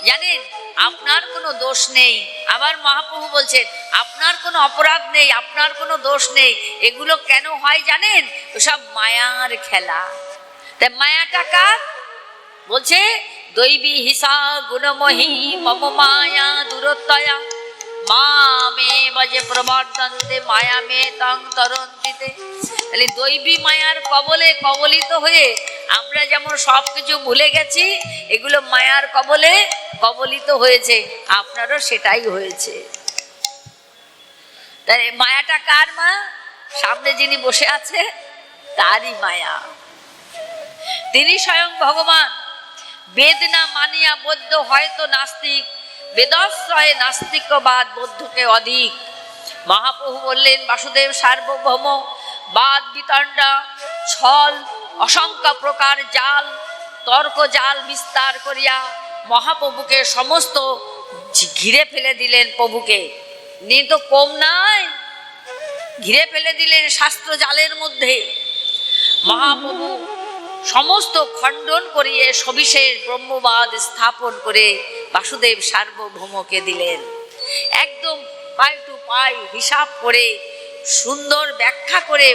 জানেন আপনার কোনো দোষ নেই। আবার মহাপ্রভু বলছেন আপনার কোনো অপরাধ নেই, আপনার কোনো দোষ নেই। এগুলো কেন হয় জানেন? ওসব মায়ার খেলা। তাই মায়াটা কার? বলছে দৈবী হিসা গুণময়ী মম মায়া দূরত্বয়া মা মে বাজে প্রবর্ধন্তে মায়া মে তং তরন্তিতে। তাহলে দৈবী মায়ার কবলে কবলিত হয়ে আমরা যেমন সবকিছু ভুলে গেছি, এগুলো মায়ার কবলে কবলিত হয়েছে, আপনারও সেটাই হয়েছে। তাই মায়াটা কার? মা সামনে যিনি বসে আছে তারই মায়া। তিনি স্বয়ং ভগবান। বেদ না মানিয়া বৌদ্ধ হয়তো নাস্তিক, বেদাশ্রয়ে নাস্তিকবাদ বৌদ্ধকে অধিক। মহাপ্রভু বললেন বাসুদেব সার্বভৌম বাদ বিতণ্ডা ছল অসংখ্য প্রকার জাল তর্ক জাল বিস্তার করিয়া মহাপ্রভুকে সমস্ত ঘিরে ফেলে দিলেন। প্রভুকে নিয়ে তো কম নাই, ঘিরে ফেলে দিলেন শাস্ত্র জালের মধ্যে। মহাপ্রভু সমস্ত খণ্ডন করিয়ে সবিশেষ ব্রহ্মবাদ স্থাপন করে বাসুদেব সার্বভৌমকে দিলেন। একদম পাই টু পাই হিসাব করে সুন্দর ব্যাখ্যা করে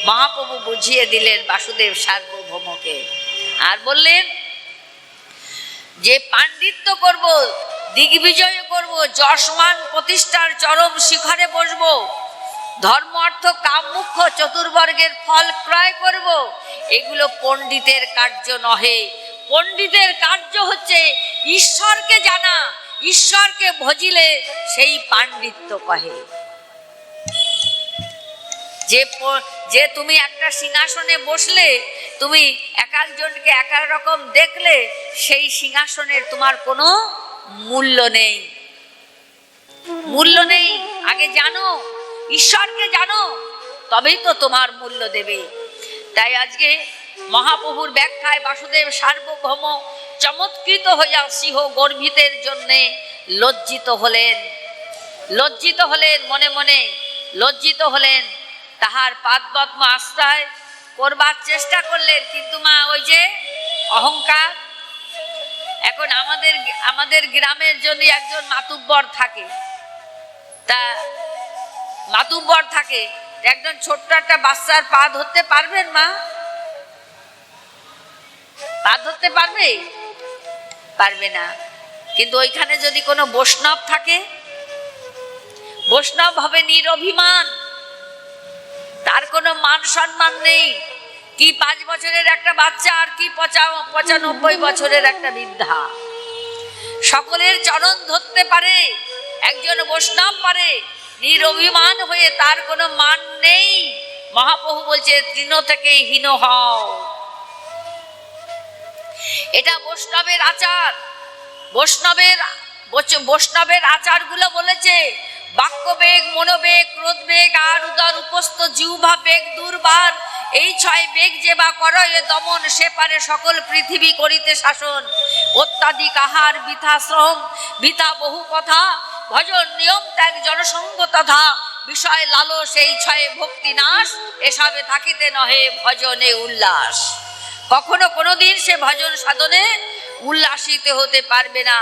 মহাপ্রভু বুঝিয়ে দিলেন বাসুদেব সার্বভৌমকে। আর বললেন যে পাণ্ডিত্য করব, দিগ্বিজয় করব, যশমান প্রতিষ্ঠার চরম শিখরে বসব, ধর্ম অর্থ কাম মুখ্য চতুর্বর্গের ফল ক্রয় করব, এগুলো পণ্ডিতের কার্য নহে। পণ্ডিতের কার্য হচ্ছে ঈশ্বরকে জানা, ঈশ্বরকে ভজিলে সেই পাণ্ডিত্য কহে। যে তুমি একটা সিংহাসনে বসলে, তুমি এক একজনকে এক এক রকম দেখলে, সেই সিংহাসনের তোমার কোনো মূল্য নেই, মূল্য নেই। আগে জানো, ঈশ্বরকে জানো, তবেই তো তোমার মূল্য দেবে। তাই আজকে মহাপ্রভুর ব্যাখ্যায় বাসুদেব সার্বভৌম চমৎকৃত হইয়া সিংহ গর্ভিতের জন্যে লজ্জিত হলেন, লজ্জিত হলেন, মনে মনে লজ্জিত হলেন। তাহার পাদপদ্ম আশ্রয় করবার চেষ্টা করলেন, কিন্তু মা ওই যে অহংকার। এখন আমাদের গ্রামের জন্য একজন মাতুব্বর থাকে, তা মাতুব্বর থাকে, একজন ছোট্ট একটা বাচ্চার পা ধরতে পারবেন মা? পা ধরতে পারবে? পারবে না। কিন্তু ওইখানে যদি কোনো বৈষ্ণব থাকে, বৈষ্ণব হবে নিরভিমান, তার কোনো মান সম্মান নেই। কি 5 বছরের একটা বাচ্চা আর কি 95 বছরের একটা বৃদ্ধা, সকলের চরণ ধরতে পারে। একজন বৈষ্ণব পারে নিরভিমান হয়ে, তার কোনো মান নেই। মহাপ্রভু বলছে তৃণ থেকে হীন হও। এটা বৈষ্ণবের আচার। বৈষ্ণবের আচারগুলো বলেছে বাক্যবেগ, মনোবেগ, ক্রোধবেগ আর উদর উপস্থ জিহ্বা বেগ দুর্বার, এই 6 বেগ যে বা করয়ে দমন, সে পারে সকল পৃথিবী করিতে শাসন। অত্যাধিক আহার, বৃথা শ্রম, বৃথা বহু কথা, ভজন নিয়ম ত্যাগ, জনসঙ্গ তথা বিষয় লালস, এই 6 ভক্তি নাশ, এসবে থাকিতে নহে ভজনে উল্লাস। কখনো কোনোদিন সে ভজন সাধনে উল্লাসিত হতে পারবে না।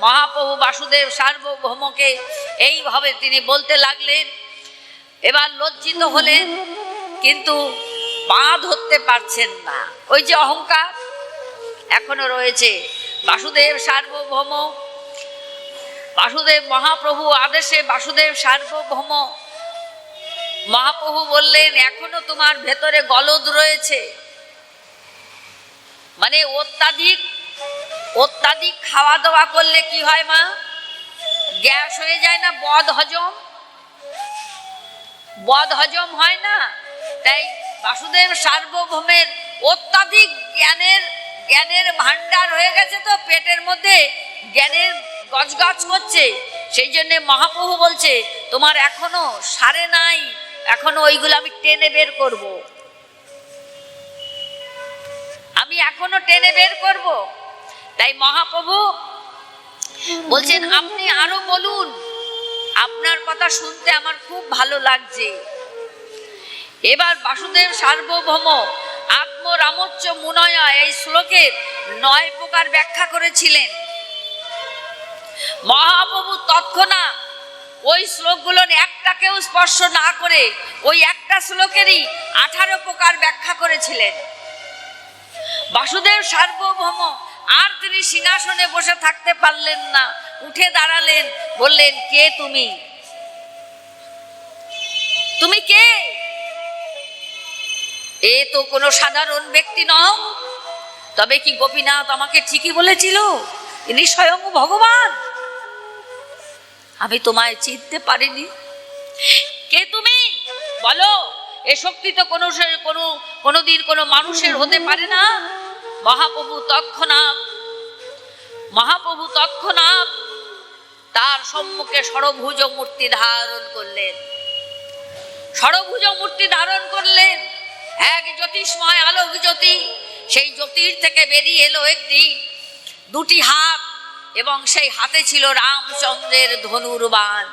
মহাপ্রভু বাসুদেব সার্বভৌমকে এইভাবে তিনি বলতে লাগলেন। এবার লজ্জিত হলেন, কিন্তু পা ধরতে পারছেন না। ওই যে অহংকার এখনো রয়েছে। বাসুদেব সার্বভৌম বাসুদেব মহাপ্রভু আদেশে বাসুদেব সার্বভৌম মহাপ্রভু বললেন, এখনো তোমার ভেতরে গলদ রয়েছে। মানে অত্যাধিক খাওয়া দাওয়া করলে কি হয় মা? গ্যাস হয়ে যায় না? বদ হজম হয় না? তাই বাসুদেব সার্বভৌমের অত্যাধিক জ্ঞানের ভান্ডার হয়ে গেছে, তো পেটের মধ্যে জ্ঞানের গজগজ করছে। সেই জন্য মহাপ্রভু বলছে, তোমার এখনো সারে নাই, এখনো ওইগুলো আমি টেনে বের করব, আমি এখনো টেনে বের করব। তাই মহাপ্রভু বলছেন, আপনি আরো বলুন, আপনার কথা শুনতে আমার খুব ভালো লাগছে। এবার বাসুদেব সার্বভৌম আত্মরামোচ্চ মুনয়া এই শ্লোকের 9 প্রকার ব্যাখ্যা করেছিলেন। মহাপ্রভু তৎক্ষণাৎ ওই শ্লোকগুলোর একটাকেও স্পর্শ না করে ওই একটা শ্লোকেরই 18 প্রকার ব্যাখ্যা করেছিলেন। বাসুদেব সার্বভৌম আর তিনি সিংহাসনে বসে থাকতে পারলেন না, উঠে দাঁড়ালেন, বললেন, কে তুমি? তুমি কে? এ তো কোনো সাধারণ ব্যক্তি নও। তবে কি গোপীনাথ আমাকে ঠিকই বলেছিল, ইনি স্বয়ং ভগবান? আমি তোমায় চিনতে পারিনি। কে তুমি? বলো। এ শক্তি তো কোনোদিন কোনো মানুষের হতে পারে না। মহাপ্রভু তৎক্ষণাৎ তার সম্মুখে ষড়ভুজ মূর্তি ধারণ করলেন। এক জ্যোতিষ্ময় আলোক জ্যোতি, সেই জ্যোতির থেকে বেরিয়ে এলো দুটি হাত, এবং সেই হাতে ছিল রামচন্দ্রের ধনুর্বাণ।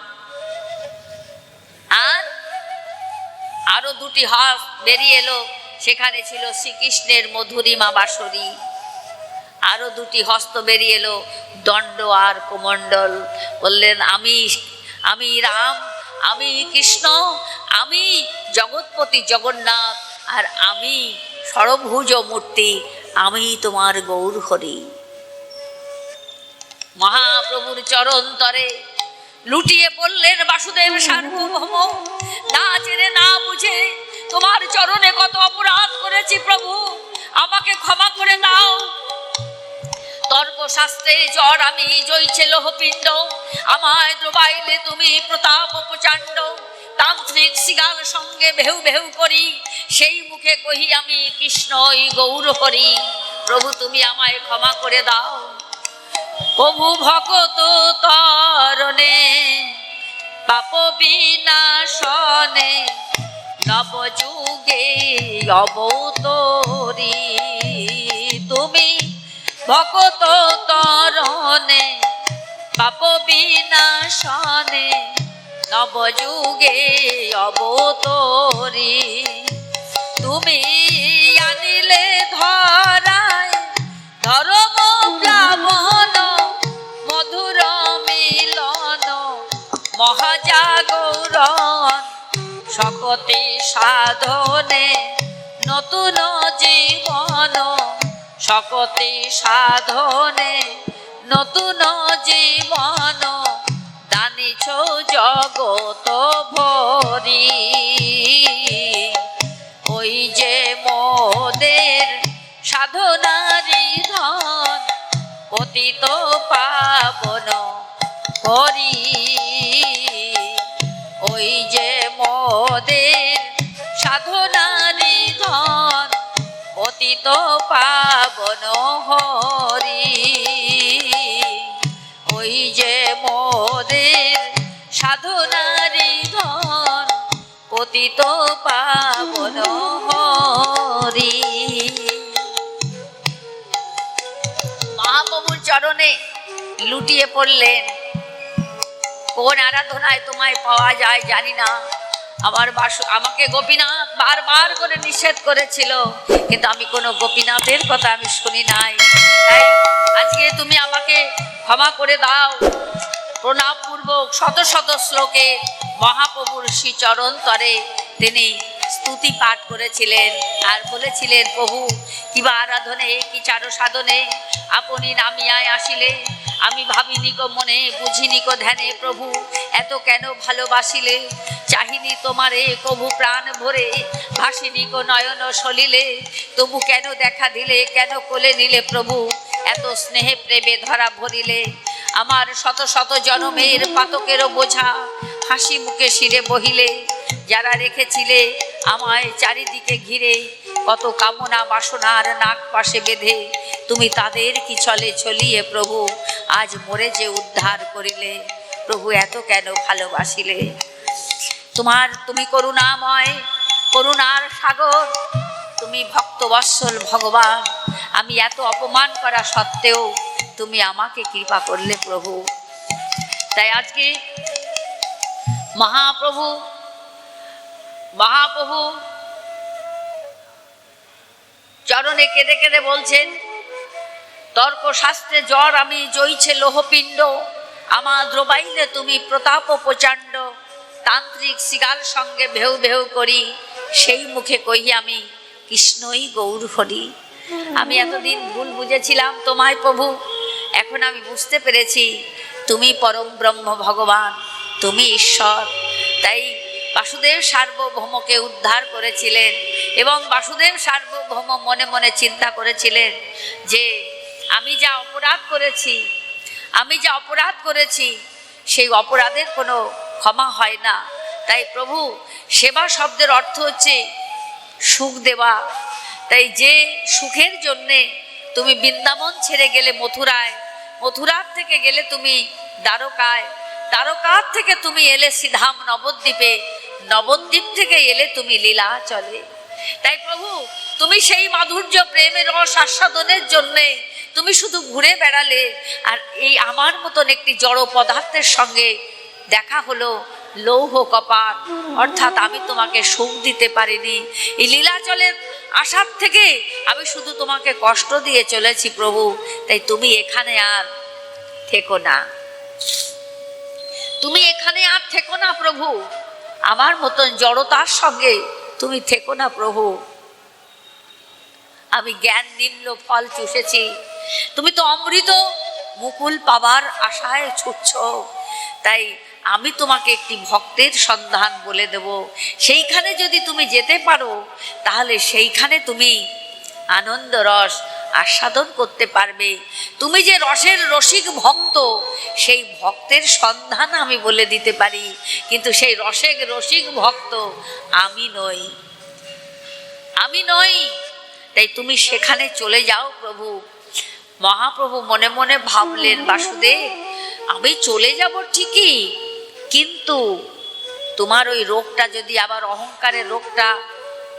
আর আরো দুটি হাত বেরিয়ে এলো, সেখানে ছিল শ্রীকৃষ্ণের মধুরিমা বাঁশরী। আরো দুটি হস্ত বেরিয়ে এলো, দণ্ড আর কমণ্ডল। বললেন, আমি রাম, আমি কৃষ্ণ, আমি জগৎপতি জগন্নাথ, আর আমি ষড়ভুজ মূর্তি, আমি তোমার গৌর হরি। মহাপ্রভুর চরণ তরে লুটিয়ে পড়লেন বাসুদেব সার্বভৌম। না জেনে না বুঝে তোমার চরণে কত অপরাধ করেছি প্রভু, আমাকে ক্ষমা করে দাও। তর্কশাস্ত্রে জ্বর আমি জয়ছে লোহপিণ্ড, আমায় দ্রবাইলে তুমি প্রতাপ প্রচণ্ড। তান্ত্রিক সিগাল সঙ্গে ভেউ ভেউ করি, সেই মুখে কহি আমি কৃষ্ণই গৌর হরি। প্রভু তুমি আমায় ক্ষমা করে দাও। প্রভু ভগত তরণে পাপ বিনাশনে নবযুগে অবতরি। তুমি ভগত তরণে পাপ বিনাশনে নবযুগে অবতরি। তুমি আনিলে ধরায় ধর্ম প্লাবন, মধুর মিলন মহাজাগরণ। শকতি সাধনে নতুন জীবন, শকতি সাধনে নতুন জীবন। দানিছ জগত ভরি, ওই যে মোদের সাধনারি ধন, পতিত পাবন হরি। ওই যে মোদের সাধনারি ধন, পতিত পাবন হরি। ওই যে মোদের সাধনারি ধন, পতিত পাবন হরি। মহাপ্রভুর চরণে লুটিয়ে পড়লেন। কোন আরাধনায় তোমায় পাওয়া যায় জানি না, আমাকে গোপীনাথ বারবার করে নিষেধ করেছিল, কিন্তু আমি কোনো গোপীনাথের কথা আমি শুনি নাই। তাই আজকে তুমি আমাকে ক্ষমা করে দাও। প্রণামপূর্বক শত শত শ্লোকে মহাপ্রভুর শ্রীচরণ তরে তিনি স্তুতি পাঠ করেছিলেন আর বলেছিলেন, প্রভু কিবা আরাধনে কি চারো সাধনে আপনি নামিয়ায় আসিলে, আমি ভাবিনি কো মনে বুঝিনি কো ধ্যানে, প্রভু এত কেন ভালোবাসিলে, চাহিনি তোমারে কবু প্রাণ ভরে, ভাসিনি কো নয়ন সলিলে, তবু কেন দেখা দিলে, কেন কোলে নিলে প্রভু, এত স্নেহে প্রেমে ধরা ভরিলে, আমার শত শত জনমের পাতকেরও বোঝা হাসি মুখে শিরে বহিলে, যারা রেখেছিলে আমায় চারিদিকে ঘিরে, কত কামনা বাসনার নাক পাশে বেঁধে, তুমি তাদের কি চলে চলিয়ে প্রভু, আজ মরে যে উদ্ধার করিলে, প্রভু এত কেন ভালোবাসিলে। তুমি করুণাময়, করুণার সাগর, তুমি ভক্তবৎসল ভগবান, আমি এত অপমান করা সত্ত্বেও তুমি আমাকে কৃপা করলে প্রভু। তাই আজকে মহাপ্রভু চরণে কেঁদে কেঁদে বলছেন, তর্ক শাস্ত্রে জ্বর আমি জইছে লোহপিণ্ড, আমার দ্রবাইলে তুমি প্রতাপ প্রচণ্ড, তান্ত্রিক শিগাল সঙ্গে ভেউ ভেউ করি, সেই মুখে কহি আমি কৃষ্ণই গৌর হরি। আমি এতদিন ভুল বুঝেছিলাম তোমায় প্রভু, এখন আমি বুঝতে পেরেছি তুমি পরম ব্রহ্ম ভগবান, তুমি ঈশ্বর। তাই বাসুদেব সার্বভৌমকে উদ্ধার করেছিলেন এবং বাসুদেব সার্বভৌম মনে মনে চিন্তা করেছিলেন যে আমি যা অপরাধ করেছি সেই অপরাধের কোনো ক্ষমা হয় না। তাই প্রভু সেবা শব্দের অর্থ হচ্ছে সুখ দেওয়া। তাই যে সুখের জন্যে তুমি বৃন্দাবন ছেড়ে গেলে মথুরায়, মথুরার থেকে গেলে তুমি দ্বারকায়, দ্বারকার থেকে তুমি এলে সিধাম নবদ্বীপে, নবদ্বীপ থেকে এলে তুমি লীলাচলে। তাই প্রভু তুমি সেই মাধুর্য প্রেমের রস আস্বাদনের জন্যে তুমি শুধু ঘুরে বেড়ালে, আর এই আমার মতন একটি জড় পদার্থের সঙ্গে দেখা হলো, লৌহ কপাট, অর্থাৎ আমি তোমাকে সুখ দিতে পারিনি। এই লীলাচলের আসার থেকে আমি শুধু তোমাকে কষ্ট দিয়ে চলেছি প্রভু। তাই তুমি এখানে আর থেকো না, তুমি এখানে আর থেকো না প্রভু, আমার মতন জড়তার সঙ্গে তুমি থেকো না প্রভু। আমি জ্ঞান নিম্ন ফল চুষেছি, তুমি তো অমৃত মুকুল পাবার আশায় ছুটছ। তাই আমি তোমাকে একটি ভক্তের সন্ধান বলে দেব, সেইখানে যদি তুমি যেতে পারো তাহলে সেইখানে তুমি আনন্দ রস আস্বাদন করতে পারবে। তুমি যে রসের রসিক ভক্ত, সেই ভক্তের সন্ধান আমি বলে দিতে পারি, কিন্তু সেই রসের রসিক ভক্ত আমি নই। তাই তুমি সেখানে চলে যাও প্রভু। মহাপ্রভু মনে মনে ভাবলেন, বাসুদেব আমি চলে যাব ঠিকই, কিন্তু তোমার ওই রোগটা যদি আবার, অহংকারের রোগটা,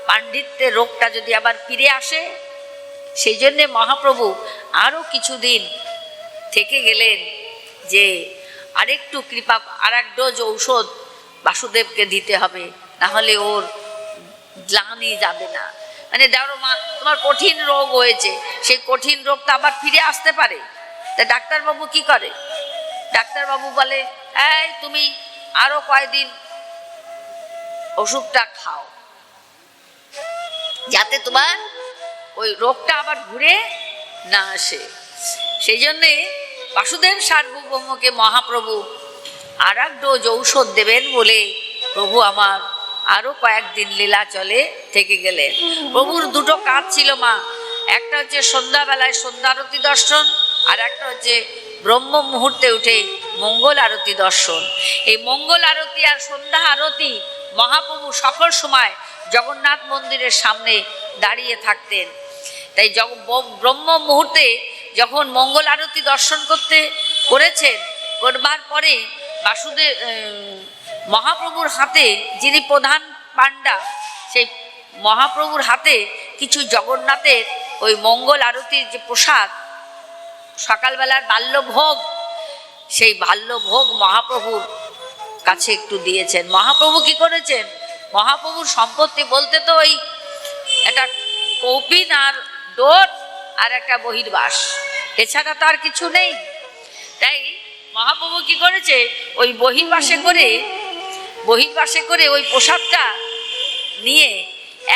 পাণ্ডিত্যের রোগটা যদি আবার ফিরে আসে, সেই জন্যে মহাপ্রভু আরও কিছুদিন থেকে গেলেন যে আরেকটু কৃপা, আর এক ডোজ ঔষধ বাসুদেবকে দিতে হবে, নাহলে ওর গ্লানি যাবে না। মানে দেখো মা, তোমার কঠিন রোগ হয়েছে, সেই কঠিন রোগটা আবার ফিরে আসতে পারে। তা ডাক্তারবাবু কি করে? ডাক্তারবাবু বলে, এই তুমি আরো কয়েকদিন ওষুধটা খাও, যাতে তোমার ওই রোগটা আবার ঘুরে না আসে। সেই জন্যে বাসুদেব সার্বভৌমকে মহাপ্রভু আর এক ডোজ ঔষধ দেবেন বলে প্রভু আমার আরো কয়েকদিন লীলাচলে থেকে গেলেন। প্রভুর দুটো কাজ ছিল মা, একটা হচ্ছে সন্ধ্যাবেলায় সন্ধ্যারতি দর্শন, আর একটা হচ্ছে ব্রহ্ম মুহূর্তে উঠে মঙ্গল আরতি দর্শন। এই মঙ্গল আরতি আর সন্ধ্যা আরতি মহাপ্রভু সকল সময় জগন্নাথ মন্দিরের সামনে দাঁড়িয়ে থাকতেন। তাই ব্রহ্ম মুহূর্তে যখন মঙ্গল আরতি দর্শন করবার পরে বাসুদেব মহাপ্রভুর হাতে, যিনি প্রধান পাণ্ডা, সেই মহাপ্রভুর হাতে কিছু জগন্নাথের ওই মঙ্গল আরতির যে প্রসাদ, সকালবেলার বাল্যভোগ, সেই বাল্যভোগ মহাপ্রভুর কাছে একটু দিয়েছেন। মহাপ্রভু কি করেছেন? মহাপ্রভুর সম্পত্তি বলতে তো ওই একটা কৌপিন আর ডোর আর একটা বহির্বাস, এছাড়া তো আর কিছু নেই। তাই মহাপ্রভু কি করেছে, ওই বহির্বাসে করে ওই প্রসাদটা নিয়ে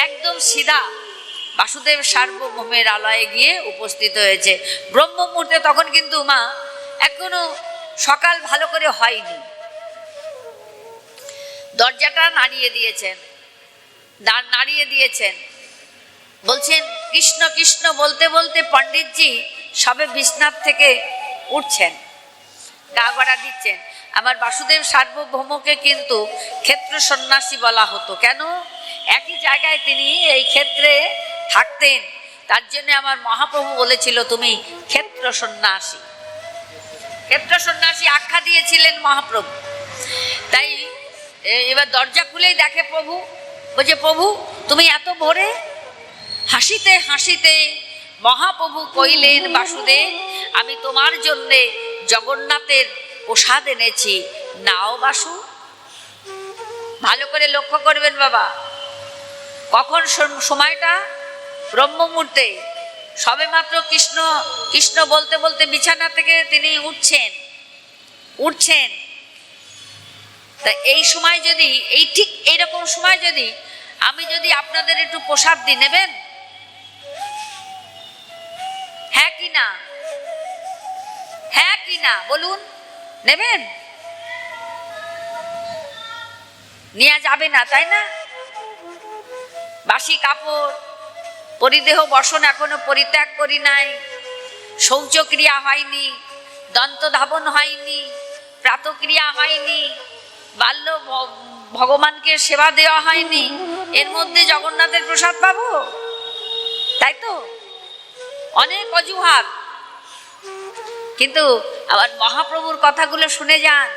একদম সিধা বাসুদেব সার্বভৌমের আলয়ে গিয়ে উপস্থিত হয়েছে। ব্রহ্ম মুহূর্তে তখন কিন্তু মা এখনো সকাল ভালো করে হয়নি। দরজাটা নাড়িয়ে দিয়েছেন, নাড়িয়ে দিয়েছেন, বলছেন কৃষ্ণ কৃষ্ণ বলতে বলতে পণ্ডিতজি সবে বিছনার থেকে উঠছেন, গা গড়া দিচ্ছেন। আমার বাসুদেব সার্বভৌমকে কিন্তু ক্ষেত্র সন্ন্যাসী বলা হতো। কেন? একই জায়গায় তিনি এই ক্ষেত্রে থাকতেন, তার জন্য আমার মহাপ্রভু বলেছিল তুমি ক্ষেত্র সন্ন্যাসী। ক্ষেত্র সন্ন্যাসী আখ্যা দিয়েছিলেন মহাপ্রভু। তাই এবার দরজা খুলেই দেখে প্রভু, বলছে প্রভু তুমি এত ভোরে? হাসিতে হাসিতে মহাপ্রভু কইলেন বাসুদেব আমি তোমার জন্যে জগন্নাথের প্রসাদ এনেছি, নাও বাসু। ভালো করে লক্ষ্য করবেন বাবা, কখন সময়টা? ব্রহ্ম মুহূর্তে, সবে মাত্র কৃষ্ণ কৃষ্ণ বলতে বলতে বিছানা থেকে তিনি উঠছেন। তা এই সময় যদি, এই ঠিক এইরকম সময় যদি আমি যদি আপনাদের একটু প্রসাদ দিই, নেবেন? হ্যাঁ কি না? হ্যাঁ কি না বলুন, নেবেন? নেওয়া যাবে না, তাই না? বাসি কাপড়, পরিদেহ বসন এখনো পরিত্যাগ করি নাই, শৌচক্রিয়া হয়নি, দন্ত ধাবন হয়নি, প্রাতক্রিয়া হয়নি, বাল্য ভগবানকে সেবা দেওয়া হয়নি, এর মধ্যে জগন্নাথের প্রসাদ পাবো? তাই তো অনেক অজুহাত। কিন্তু আবার মহাপ্রভুর কথাগুলো শুনে যান।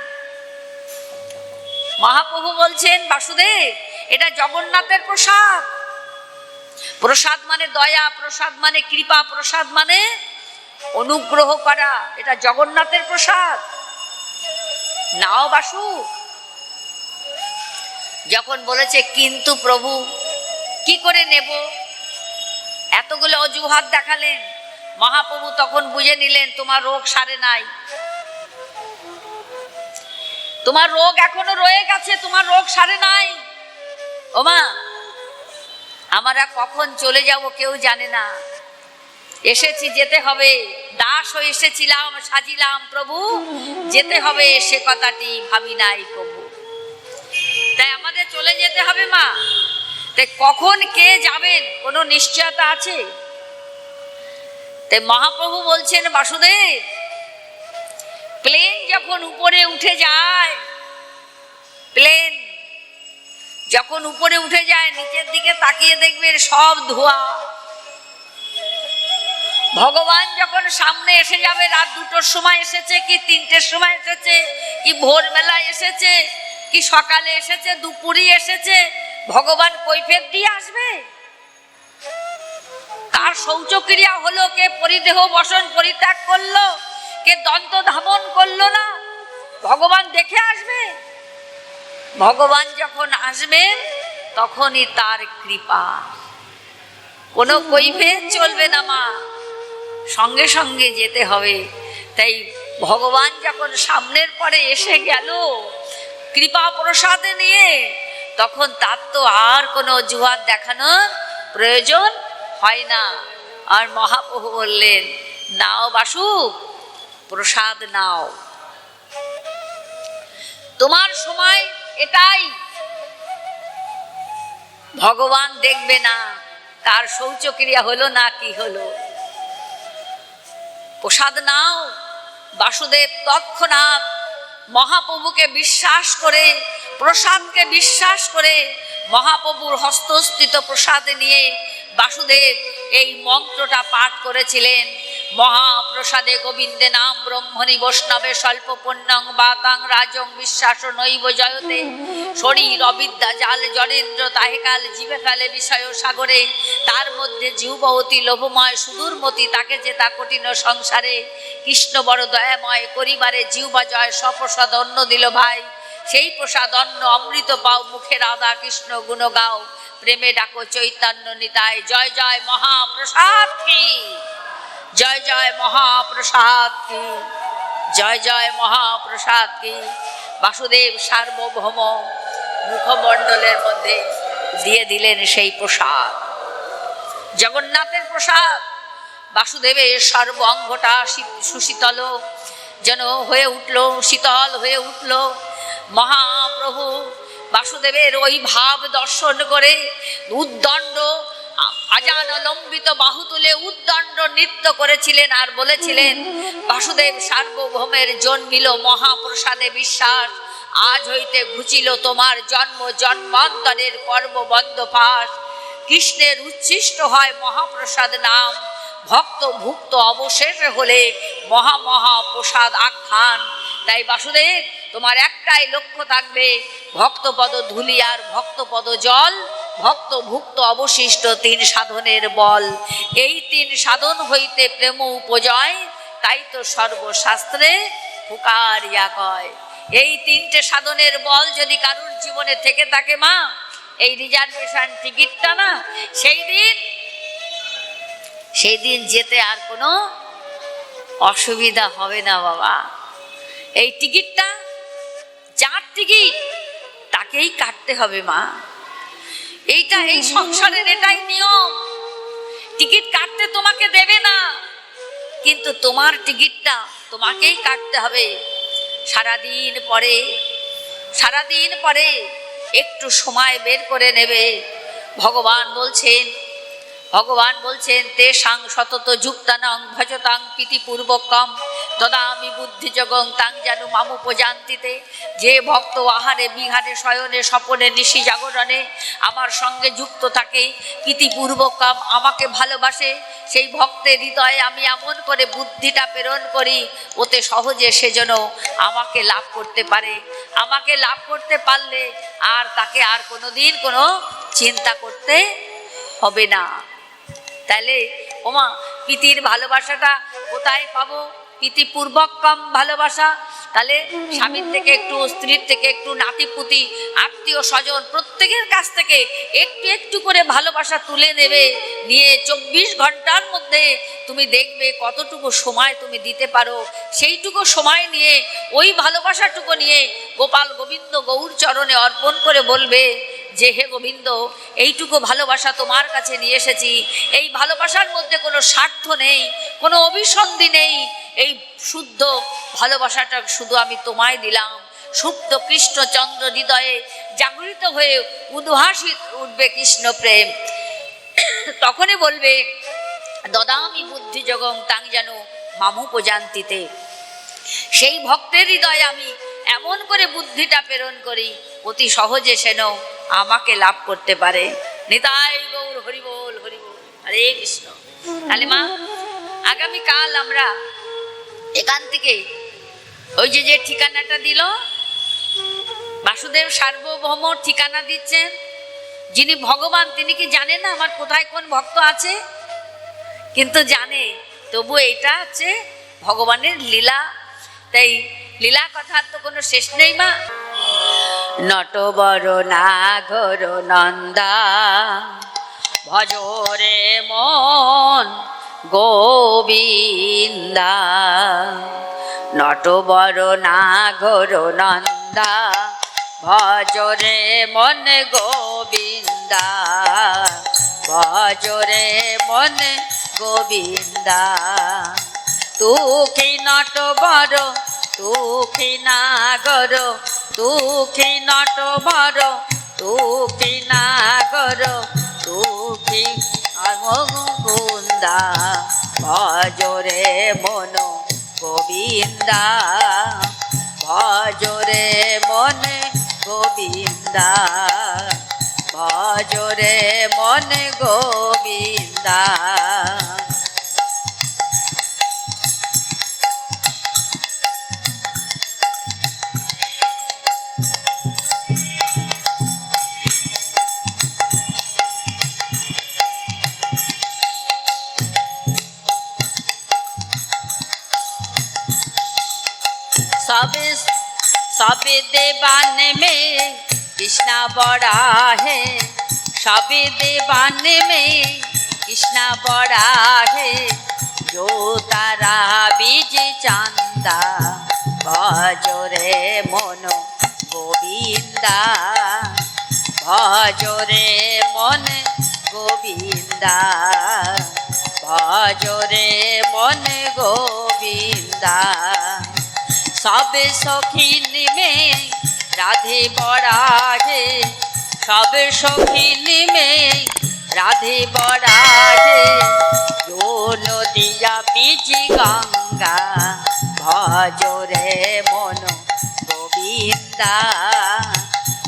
মহাপ্রভু বলছেন বাসুদেব এটা জগন্নাথের প্রসাদ। প্রসাদ মানে দয়া, প্রসাদ মানে কৃপা, প্রসাদ মানে অনুগ্রহ করা, এটা জগন্নাথের প্রসাদ, নাও বাসু। যখন বলেছে কিন্তু প্রভু কি করে নেব, এতগুলো অজুহাত দেখালেন, মহাপ্রভু তখন বুঝে নিলেন তোমার রোগ সারে নাই, তোমার রোগ এখনো রয়ে গেছে, তোমার রোগ সারে নাই। ওমা আমরা কখন চলে যাব কেউ জানে না, এসেছি যেতে হবে, দাস হয়ে এসেছিলাম সাজিলাম প্রভু, যেতে হবে সে কথাটি ভাবি নাই প্রভু। তাই আমাদের চলে যেতে হবে মা। তাই কখন কে যাবেন কোনো নিশ্চয়তা আছে? তাই মহাপ্রভু বলছেন বাসুদেব প্লেন যখন উপরে উঠে যায়, প্লেন যখন উপরে উঠে যায় নিচের দিকে তাকিয়ে দেখবেন সব ধোঁয়া। ভগবান যখন সামনে এসে যাবে, রাত 2টোর সময় এসেছে কি 3টের সময় এসেছে কি ভোরবেলায় এসেছে কি সকালে এসেছে দুপুরে এসেছে, ভগবান কৈফিয়ত দিয়ে আসবে। কার শৌচক্রিয়া হলো, কে পরিদেহ বসন পরিত্যাগ করলো, কে দন্ত ধাবন করলো না, ভগবান দেখে আসবে। ভগবান যখন আসবেন তখনই তার কৃপা, কোনো কৈফিয়ত চলবে না মা, সঙ্গে সঙ্গে যেতে হবে। তাই ভগবান যখন সামনের পরে এসে গেল কৃপা প্রসাদে নিয়ে, তখন তার তো আর কোনো অজুহাত দেখানোর প্রয়োজন হয় না। আর মহাপ্রভু বললেন নাও বাসু প্রসাদ নাও, তোমার সময় এটাই। ভগবান দেখবে না কার শৌচক্রিয়া হলো না কি হলো, প্রসাদ নাও। বাসুদেব তৎক্ষণাৎ মহাপ্রভুকে বিশ্বাস করে, প্রসাদকে বিশ্বাস করে মহাপ্রভুর হস্তস্থিত প্রসাদ নিয়ে বাসুদেব এই মন্ত্রটা পাঠ করেছিলেন। মহাপ্রসাদে গোবিন্দে নাম ব্রহ্মণি বৈষ্ণবে স্বল্প পুণ্যং বাতাং রাজং বিশ্বাস নৈব জয়তে, শরীর অবিদ্যা জাল জরেন্দ্র তাহেকাল জীবে কালে বিষয় সাগরে, তার মধ্যে জীব অতি লোভময় সুদূরমতি, তাকে যে তা কঠিন সংসারে, কৃষ্ণ বড় দয়াময় করিবারে জিহ্বা জয় সপ্রসাদ অন্ন দিল ভাই, সেই প্রসাদ অন্ন অমৃত পাও মুখে রাধা কৃষ্ণ গুণ গাও, প্রেমে ডাকো চৈতন্য নিতায়, জয় জয় মহাপ্রসাদ কি, জয় জয় মহাপ্রসাদ কি, জয় জয় মহাপ্রসাদ কি। বাসুদেব সার্বভৌম মুখমণ্ডলের মধ্যে দিয়ে দিলেন সেই প্রসাদ, জগন্নাথের প্রসাদ। বাসুদেবের সর্ব অঙ্গটা সুশীতল যেন হয়ে উঠল, শীতল হয়ে উঠল। মহাপ্রভু বাসুদেবের ওই ভাব দর্শন করে উদ্দণ্ড আজান লম্বিত বাহু তুলে উদ্দণ্ড নৃত্য করেছিলেন আর বলেছিলেন, বাসুদেব সার্বভৌমের জন্মিল মহাপ্রসাদে বিশ্বাস, আজ হইতে ঘুচিল তোমার জন্ম জন্মান্তরের কর্মবন্ধ পাশ। কৃষ্ণের উচ্ছিষ্ট হয় মহাপ্রসাদ নাম, ভক্ত ভুক্ত অবশেষে হলে মহাপ্রসাদ আখ্যান। তাই বাসুদেব তোমার একটাই লক্ষ্য থাকবে, ভক্তপদ ধুলি আর ভক্তপদ জল, ভক্ত ভুক্ত অবশিষ্ট 3 সাধনের বল। এই 3 সাধন হইতে প্রেম উপজয়, তাই তো সর্বশাস্ত্রে পুকারিয়া কয়। এই 3টে সাধনের বল যদি কারুর জীবনে থেকে থাকে মা, এই রিজার্ভেশন টিকিটটা না, সেই দিন যেতে আর কোনো অসুবিধা হবে না বাবা। এই টিকিটটা যার টিকিট তাকেই কাটতে হবে মা। এইটা এই সংসারের এটাই নিয়ম। টিকিট কাটতে তোমাকে দেবে না, কিন্তু তোমার টিকিটটা তোমাকেই কাটতে হবে। সারাদিন পরে একটু সময় বের করে নেবে। ভগবান বলছেন তেষাং সতত যুক্তানাং ভজতাং প্রীতিপূর্বকম দদামি বুদ্ধিযোগং তাং জানু মামুপজান্তিতে। যে ভক্ত আহারে বিহারে শয়নে স্বপনে নিশি জাগরণে আমার সঙ্গে যুক্ত থাকে, প্রীতিপূর্বকম আমাকে ভালোবাসে, সেই ভক্তের হৃদয়ে আমি এমন করে বুদ্ধিটা প্রেরণ করি, ওতে সহজে সে যেন আমাকে লাভ করতে পারে। আমাকে লাভ করতে পারলে আর তাকে আর কোনোদিন কোনো চিন্তা করতে হবে না। তাহলে ওমা প্রীতির ভালোবাসাটা কোথায় পাবো? প্রীতিপূর্বকম ভালোবাসা। তাহলে স্বামীর থেকে একটু, স্ত্রীর থেকে একটু, নাতিপুতি আত্মীয় স্বজন প্রত্যেকের কাছ থেকে একটু একটু করে ভালোবাসা তুলে নেবে। নিয়ে 24 ঘন্টার মধ্যে তুমি দেখবে কতটুকু সময় তুমি দিতে পারো। সেইটুকু সময় নিয়ে ওই ভালোবাসাটুকু নিয়ে গোপাল গোবিন্দ গৌর চরণে অর্পণ করে বলবে যে হে গোবিন্দ, এইটুকু ভালোবাসা তোমার কাছে নিয়ে এসেছি। এই ভালোবাসার মধ্যে কোনো স্বার্থ নেই, কোনো অভিসন্ধি নেই। এই শুদ্ধ ভালোবাসাটা শুধু আমি তোমায় দিলাম। সুপ্ত কৃষ্ণচন্দ্র হৃদয়ে জাগরিত হয়ে উদ্ভাসিত উঠবে কৃষ্ণ প্রেম। তখনই বলবে দদামি বুদ্ধিযোগং তাং যেন মামুপজান্তিতে। সেই ভক্তের হৃদয়ে আমি এমন করে বুদ্ধিটা প্রেরণ করি, অতি সহজে সেন আমাকে লাভ করতে পারে। নিতাই গৌর হরিবোল হরিবোল, হরে কৃষ্ণ। তাহলে মা আগামীকাল আমরা এখান থেকে ওই যে ঠিকানাটা দিল বাসুদেব সার্বভৌম ঠিকানা দিচ্ছেন, যিনি ভগবান তিনি কি জানেন না আমার কোথায় কোন ভক্ত আছে? কিন্তু জানে, তবু এটা হচ্ছে ভগবানের লীলা। তাই লীলা কথার তো কোনো শেষ নেই মা। নটবর নাগর নন্দা ভজরে মন গোবিন্দা। নটবর নাগর নন্দা ভজরে মন গোবিন্দা, ভজরে মন গোবিন্দা। তুখি নটবর তুখি নাগর, তুখি নটবর তুখি নাগর, তুখি মুকুন্দা। ভজরে মন গোবিন্দা, ভজরে মন গোবিন্দা, ভজরে মন গোবিন্দা। सब देवान में कृष्णा बड़ा है, सब देवान में कृष्णा बड़ा है। जो तारा बीज चांदा भजरे मोनो गोविंदा, ভজরে মনে গোবিন্দা, ভজরে মনে গোবিন্দা। সবে সখিন মে রাধে বরাজে, সবে সখিন মে রাধে বরাজে। जो নদিয়া বীজ গঙ্গা, ভজরে মন গোবিন্দা,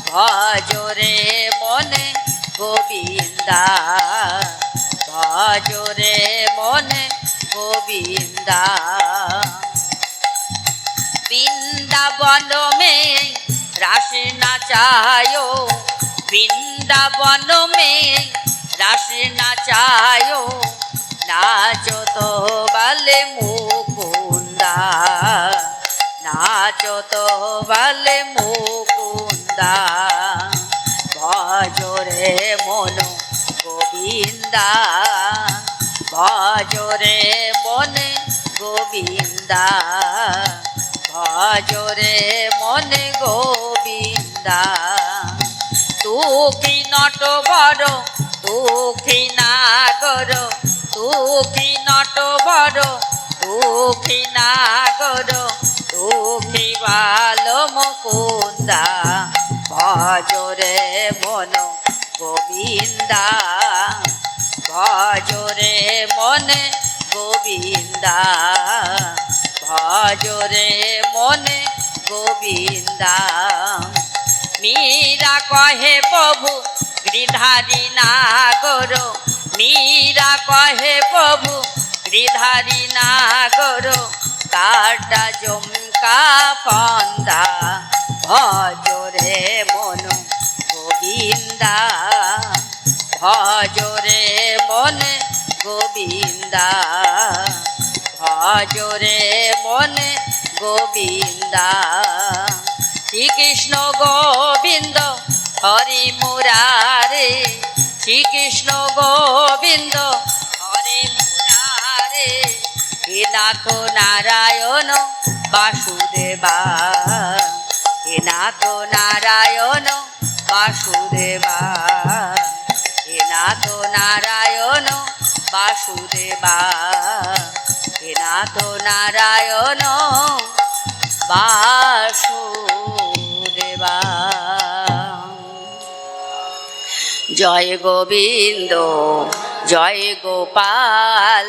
ভজরে মনে গোবিন্দা, ভজরে মনে গোবিন্দা। বৃন্দাবন মে রাস নাচায়ো, বৃন্দাবন মে রাস নাচায়ো। নাচো তো বলে মুকুন্দা, নাচো তো বলে মুকুন্দা। ভজরে মন গোবিন্দা, ভজরে মনে গোবিন্দা, ভজরে মনে গোবিন্দা। তুকি নট বড় তুকি নাগর, তুকি নট বড় তুকি নাগর। তুকি বাল মুকুন্দা, ভজরে মন গোবিন্দা, ভজরে মনে গোবিন্দা, ভজরে মনে গোবিন্দা। মীরা কহে প্রভু গৃধারী নাগর, মীরা কহে প্রভু গৃধারী নাগর। কাটা জমকা ফন্দা, ভজরে মন গোবিন্দা, ভজরে মনে গোবিন্দা, ভজরে মনে গোবিন্দা। শ্রীকৃষ্ণ গোবিন্দ হরি মুরারে, শ্রীকৃষ্ণ গোবিন্দ হরি মুরারে। হে নাথ নারায়ণ বাসুদেবা, হে নাথ নারায়ণ বাসুদেবা, হে নাথ নারায়ণ বাসুদেবা, হে নাথ নারায়ণ বাসুদেবা। জয় গোবিন্দ জয় গোপাল,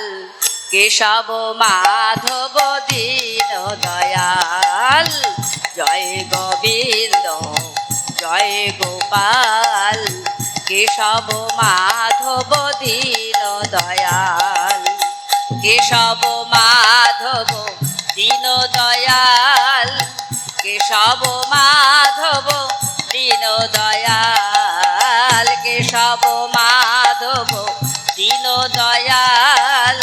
কেশব মাধব দীন দয়াল। জয় গোবিন্দ জয় গোপাল, কেশব মাধব দীন দয়াল। কেশব মাধব দীন দয়াল, কেশব মাধব দীন দয়াল। কেশব মাধব দীন দয়াল,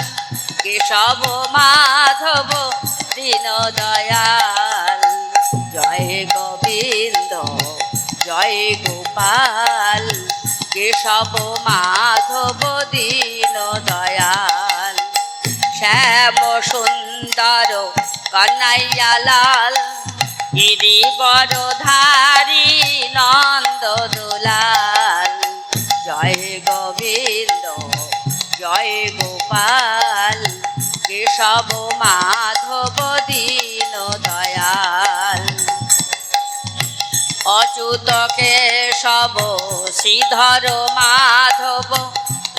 কেশব মাধব দীন দয়াল। জয় গোবিন্দ জয় গোপাল, কেশব মাধব দীন দয়াল। শ্যাম সুন্দর কন্হাইয়া লাল, গিরিবর ধারী নন্দ দুলাল। জয় গোবিন্দ জয় গোপাল, কেশব মাধব দীন দয়াল। অচ্যুত কেশব শ্রীধর মাধব,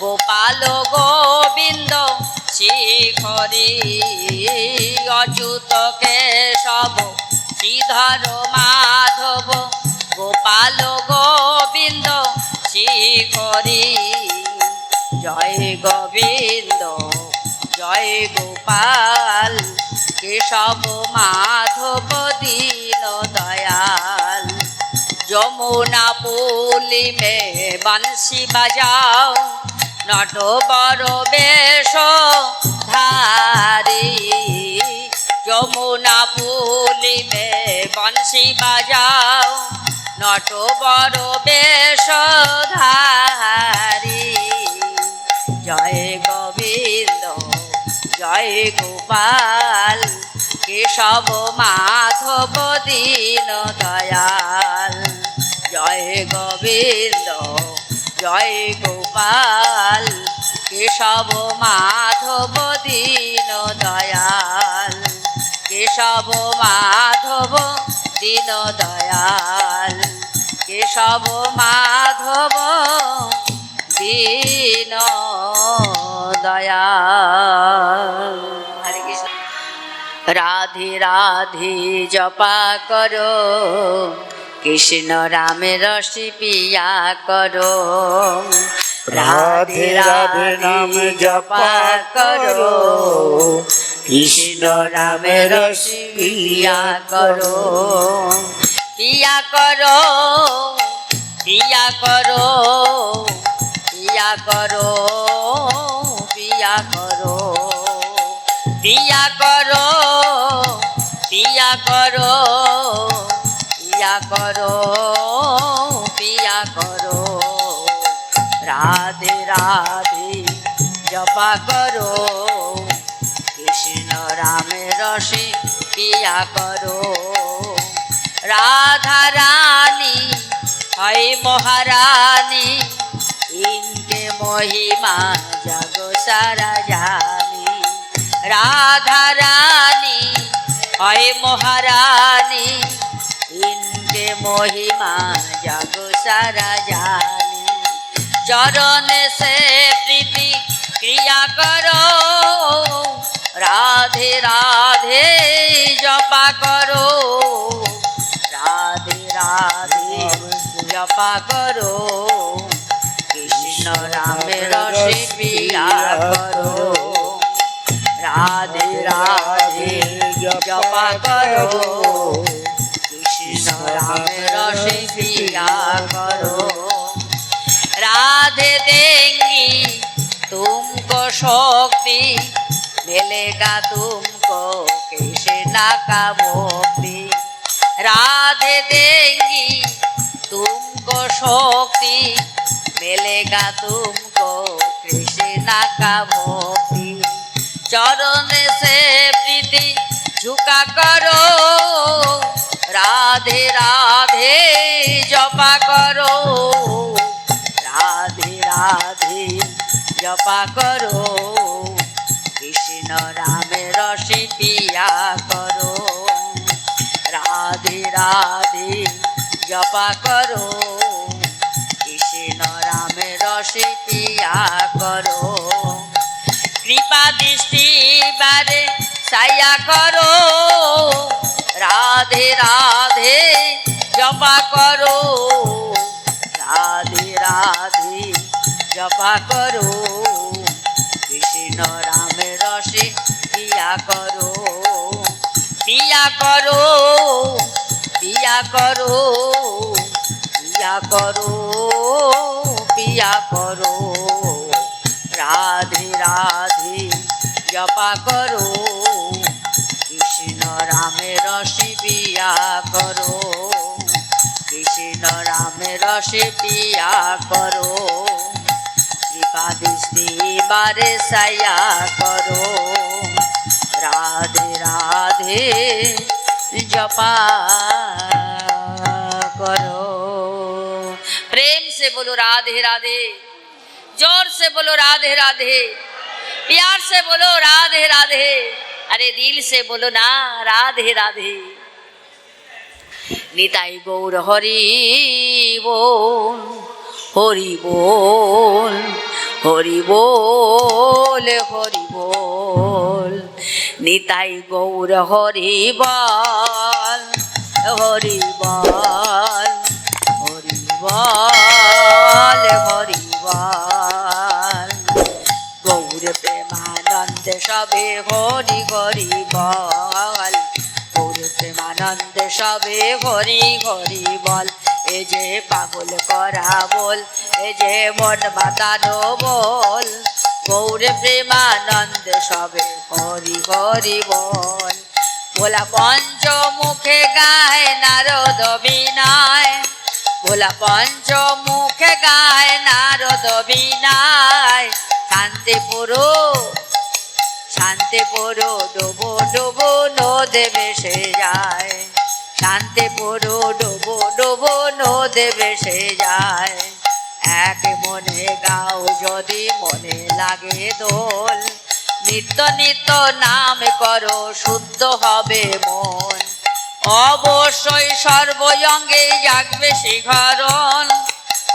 গোপাল গোবিন্দ শিখরি। অচ্যুত কেশব শ্রীধর মাধব, গোপাল গোবিন্দ শিখরি। জয় গোবিন্দ জয় গোপাল, কেশব মাধব দীন দয়াল। যমুনা পুলি মে বংশী বাজাও, নটবর বেশ ধারী। যমুনা পুলি মে বংশী বাজাও, নটবর বেশ ধারী। জয় গোবিন্দ জয় গোপাল, কেশব মাধব দীন দয়াল। জয় গোবিন্দ জয় গোপাল কেশব মাধব দীন দয়াল কেশব মাধব দীন দয়াল কেশব মাধব দীন দয়াল। হরে কৃষ্ণ। রাধে রাধে জপা করো কৃষ্ণ রামে রসি পিয়া করো রাধে রাধে নাম জপা করো কৃষ্ণ নামে রসি পিয়া করো পিয়া করো পিয়া করো পিয়া করো পিয়া করো পিয়া করো পিয়া করো পিয়া করো পিয়া করো রাধে রাধে জপা করো কৃষ্ণ রামে রসে পিয়া করো রাধা রানী হয় মহারানী ইনকে মহিমা জগ সারা জানি রাধা রানী হয় মহারানী ইনকে মহিমা জগ সারা জানি চরণ সে প্রীতি ক্রিয়া করো রাধে রাধে জপা করো রাধে রাধে জপা করো কৃষ্ণ রামের রসে পিয়া করো রাধে রাধে জপা করো কৃষ্ণ রামের রসে পিয়া করো राधे देंगी तुमको शक्ति मिलेगा तुमको कृष्ण का भक्ति राधे देंगी तुमको शक्ति मिलेगा तुमको कृष्ण का भक्ति चरण से प्रीति झुका करो राधे राधे जपा करो राधे राधे जपा करो कृष्ण रामे रसि पिया करो राधे राधे जपा करो कृष्ण रामे रसि पिया करो कृपा दृष्टि बारे साया करो राधे राधे जपा करो राधे राधे जपा करो कृष्ण राम रसे पिया करो पिया करो पिया करो पिया करो पिया करो राधे राधे जपा करो कृष्ण राम रसे पिया करो कृष्ण राम रसे पिया करो कृपा दृष्टि बारे साया करो राधे राधे जपा करो। प्रेम से बोलो राधे राधे, जोर से बोलो राधे राधे, प्यार से बोलो राधे राधे, अरे दिल से बोलो ना राधे राधे। निताई गौर हरि बोल हरि बोल हरि बोल हरि बोल निताई गौर हरि बोल हरि बोल हरि बोल हरि बोल गौर प्रेमानंद सबे हरि हरि बोल गौर प्रेमानंद सबे हरि हरि बोल ए जे पागल करा बोल ए जे मन मातानो बोल गौर प्रेमानंद सबे हरि हरि बोल बोला पंच मुखे गाय नारद बिनाय बोला पंच मुखे गाय नारद बिनाय शांति पुरो डोबो डोबो नदे भेसे जाए টানতে পুরো ডোবো ডোবো নদে ভেসে যায়। এক মনে গাও যদি মনে লাগে দোল, নিত্য নিত্য নাম করো শুদ্ধ হবে মন। অবশ্যই সর্বঙ্গে জাগবে শিখরণ,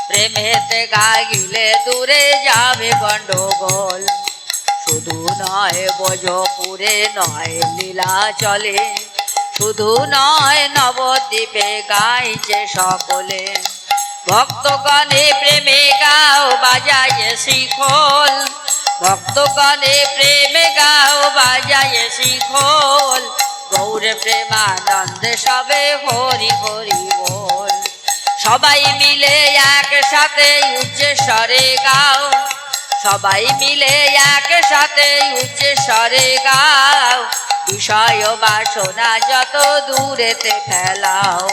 প্রেমেতে গাইলে দূরে যাবে গন্ডগোল। শুধু নয় ব্রজপুরে নয় লীলাচলে, শুধু নয় নবদ্বীপে গাইছে সকলে। ভক্তগণে প্রেমে গাও বাজায় শিখল, ভক্তগণে প্রেমে গাও বাজায় শিখল। গৌরে প্রেমানন্দে সবে হরি হরি বল। সবাই মিলে একসাথে উচ্চস্বরে গাও, সবাই মিলে একসাথে উচ্চস্বরে গাও। বিষয় বাসনা যত দূরেতে ফেলাও,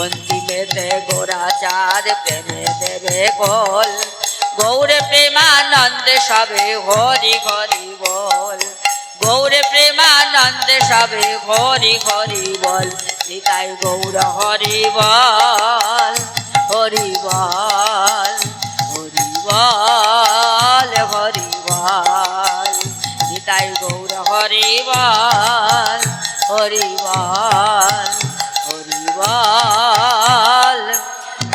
অন্তিমেতে গোরাচার প্রেমে দেবে গোল। গৌরে প্রেমানন্দে সবে হরি হরি বল, গৌরে প্রেমানন্দে সবে হরি হরি বল। নিতাই গৌর হরি বল, হরি বল, হরি বল, হরি বল। নিতাই গৌর হরি বল, হরি বল, হরি বল,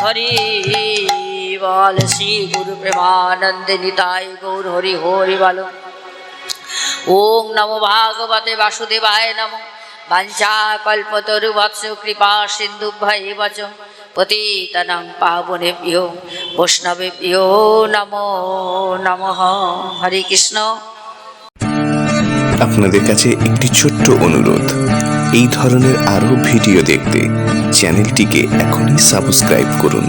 হরি বল। শ্রী গুরু প্রেমানন্দে নিতাই গৌর হরি হরি বল। ওং নমো ভাগবতে বাসুদেবায় নমঃ। বাঞ্ছা কল্পতরুভ্যশ্চ কৃপা সিন্ধুভ্যেব চ পতিতানাং পাবনেভ্যো বৈষ্ণবেভ্যো নমো নমঃ। হরে কৃষ্ণ। আপনাদের কাছে একটি ছোট্ট অনুরোধ, এই ধরনের আরও ভিডিও দেখতে চ্যানেলটিকে এখনই সাবস্ক্রাইব করুন।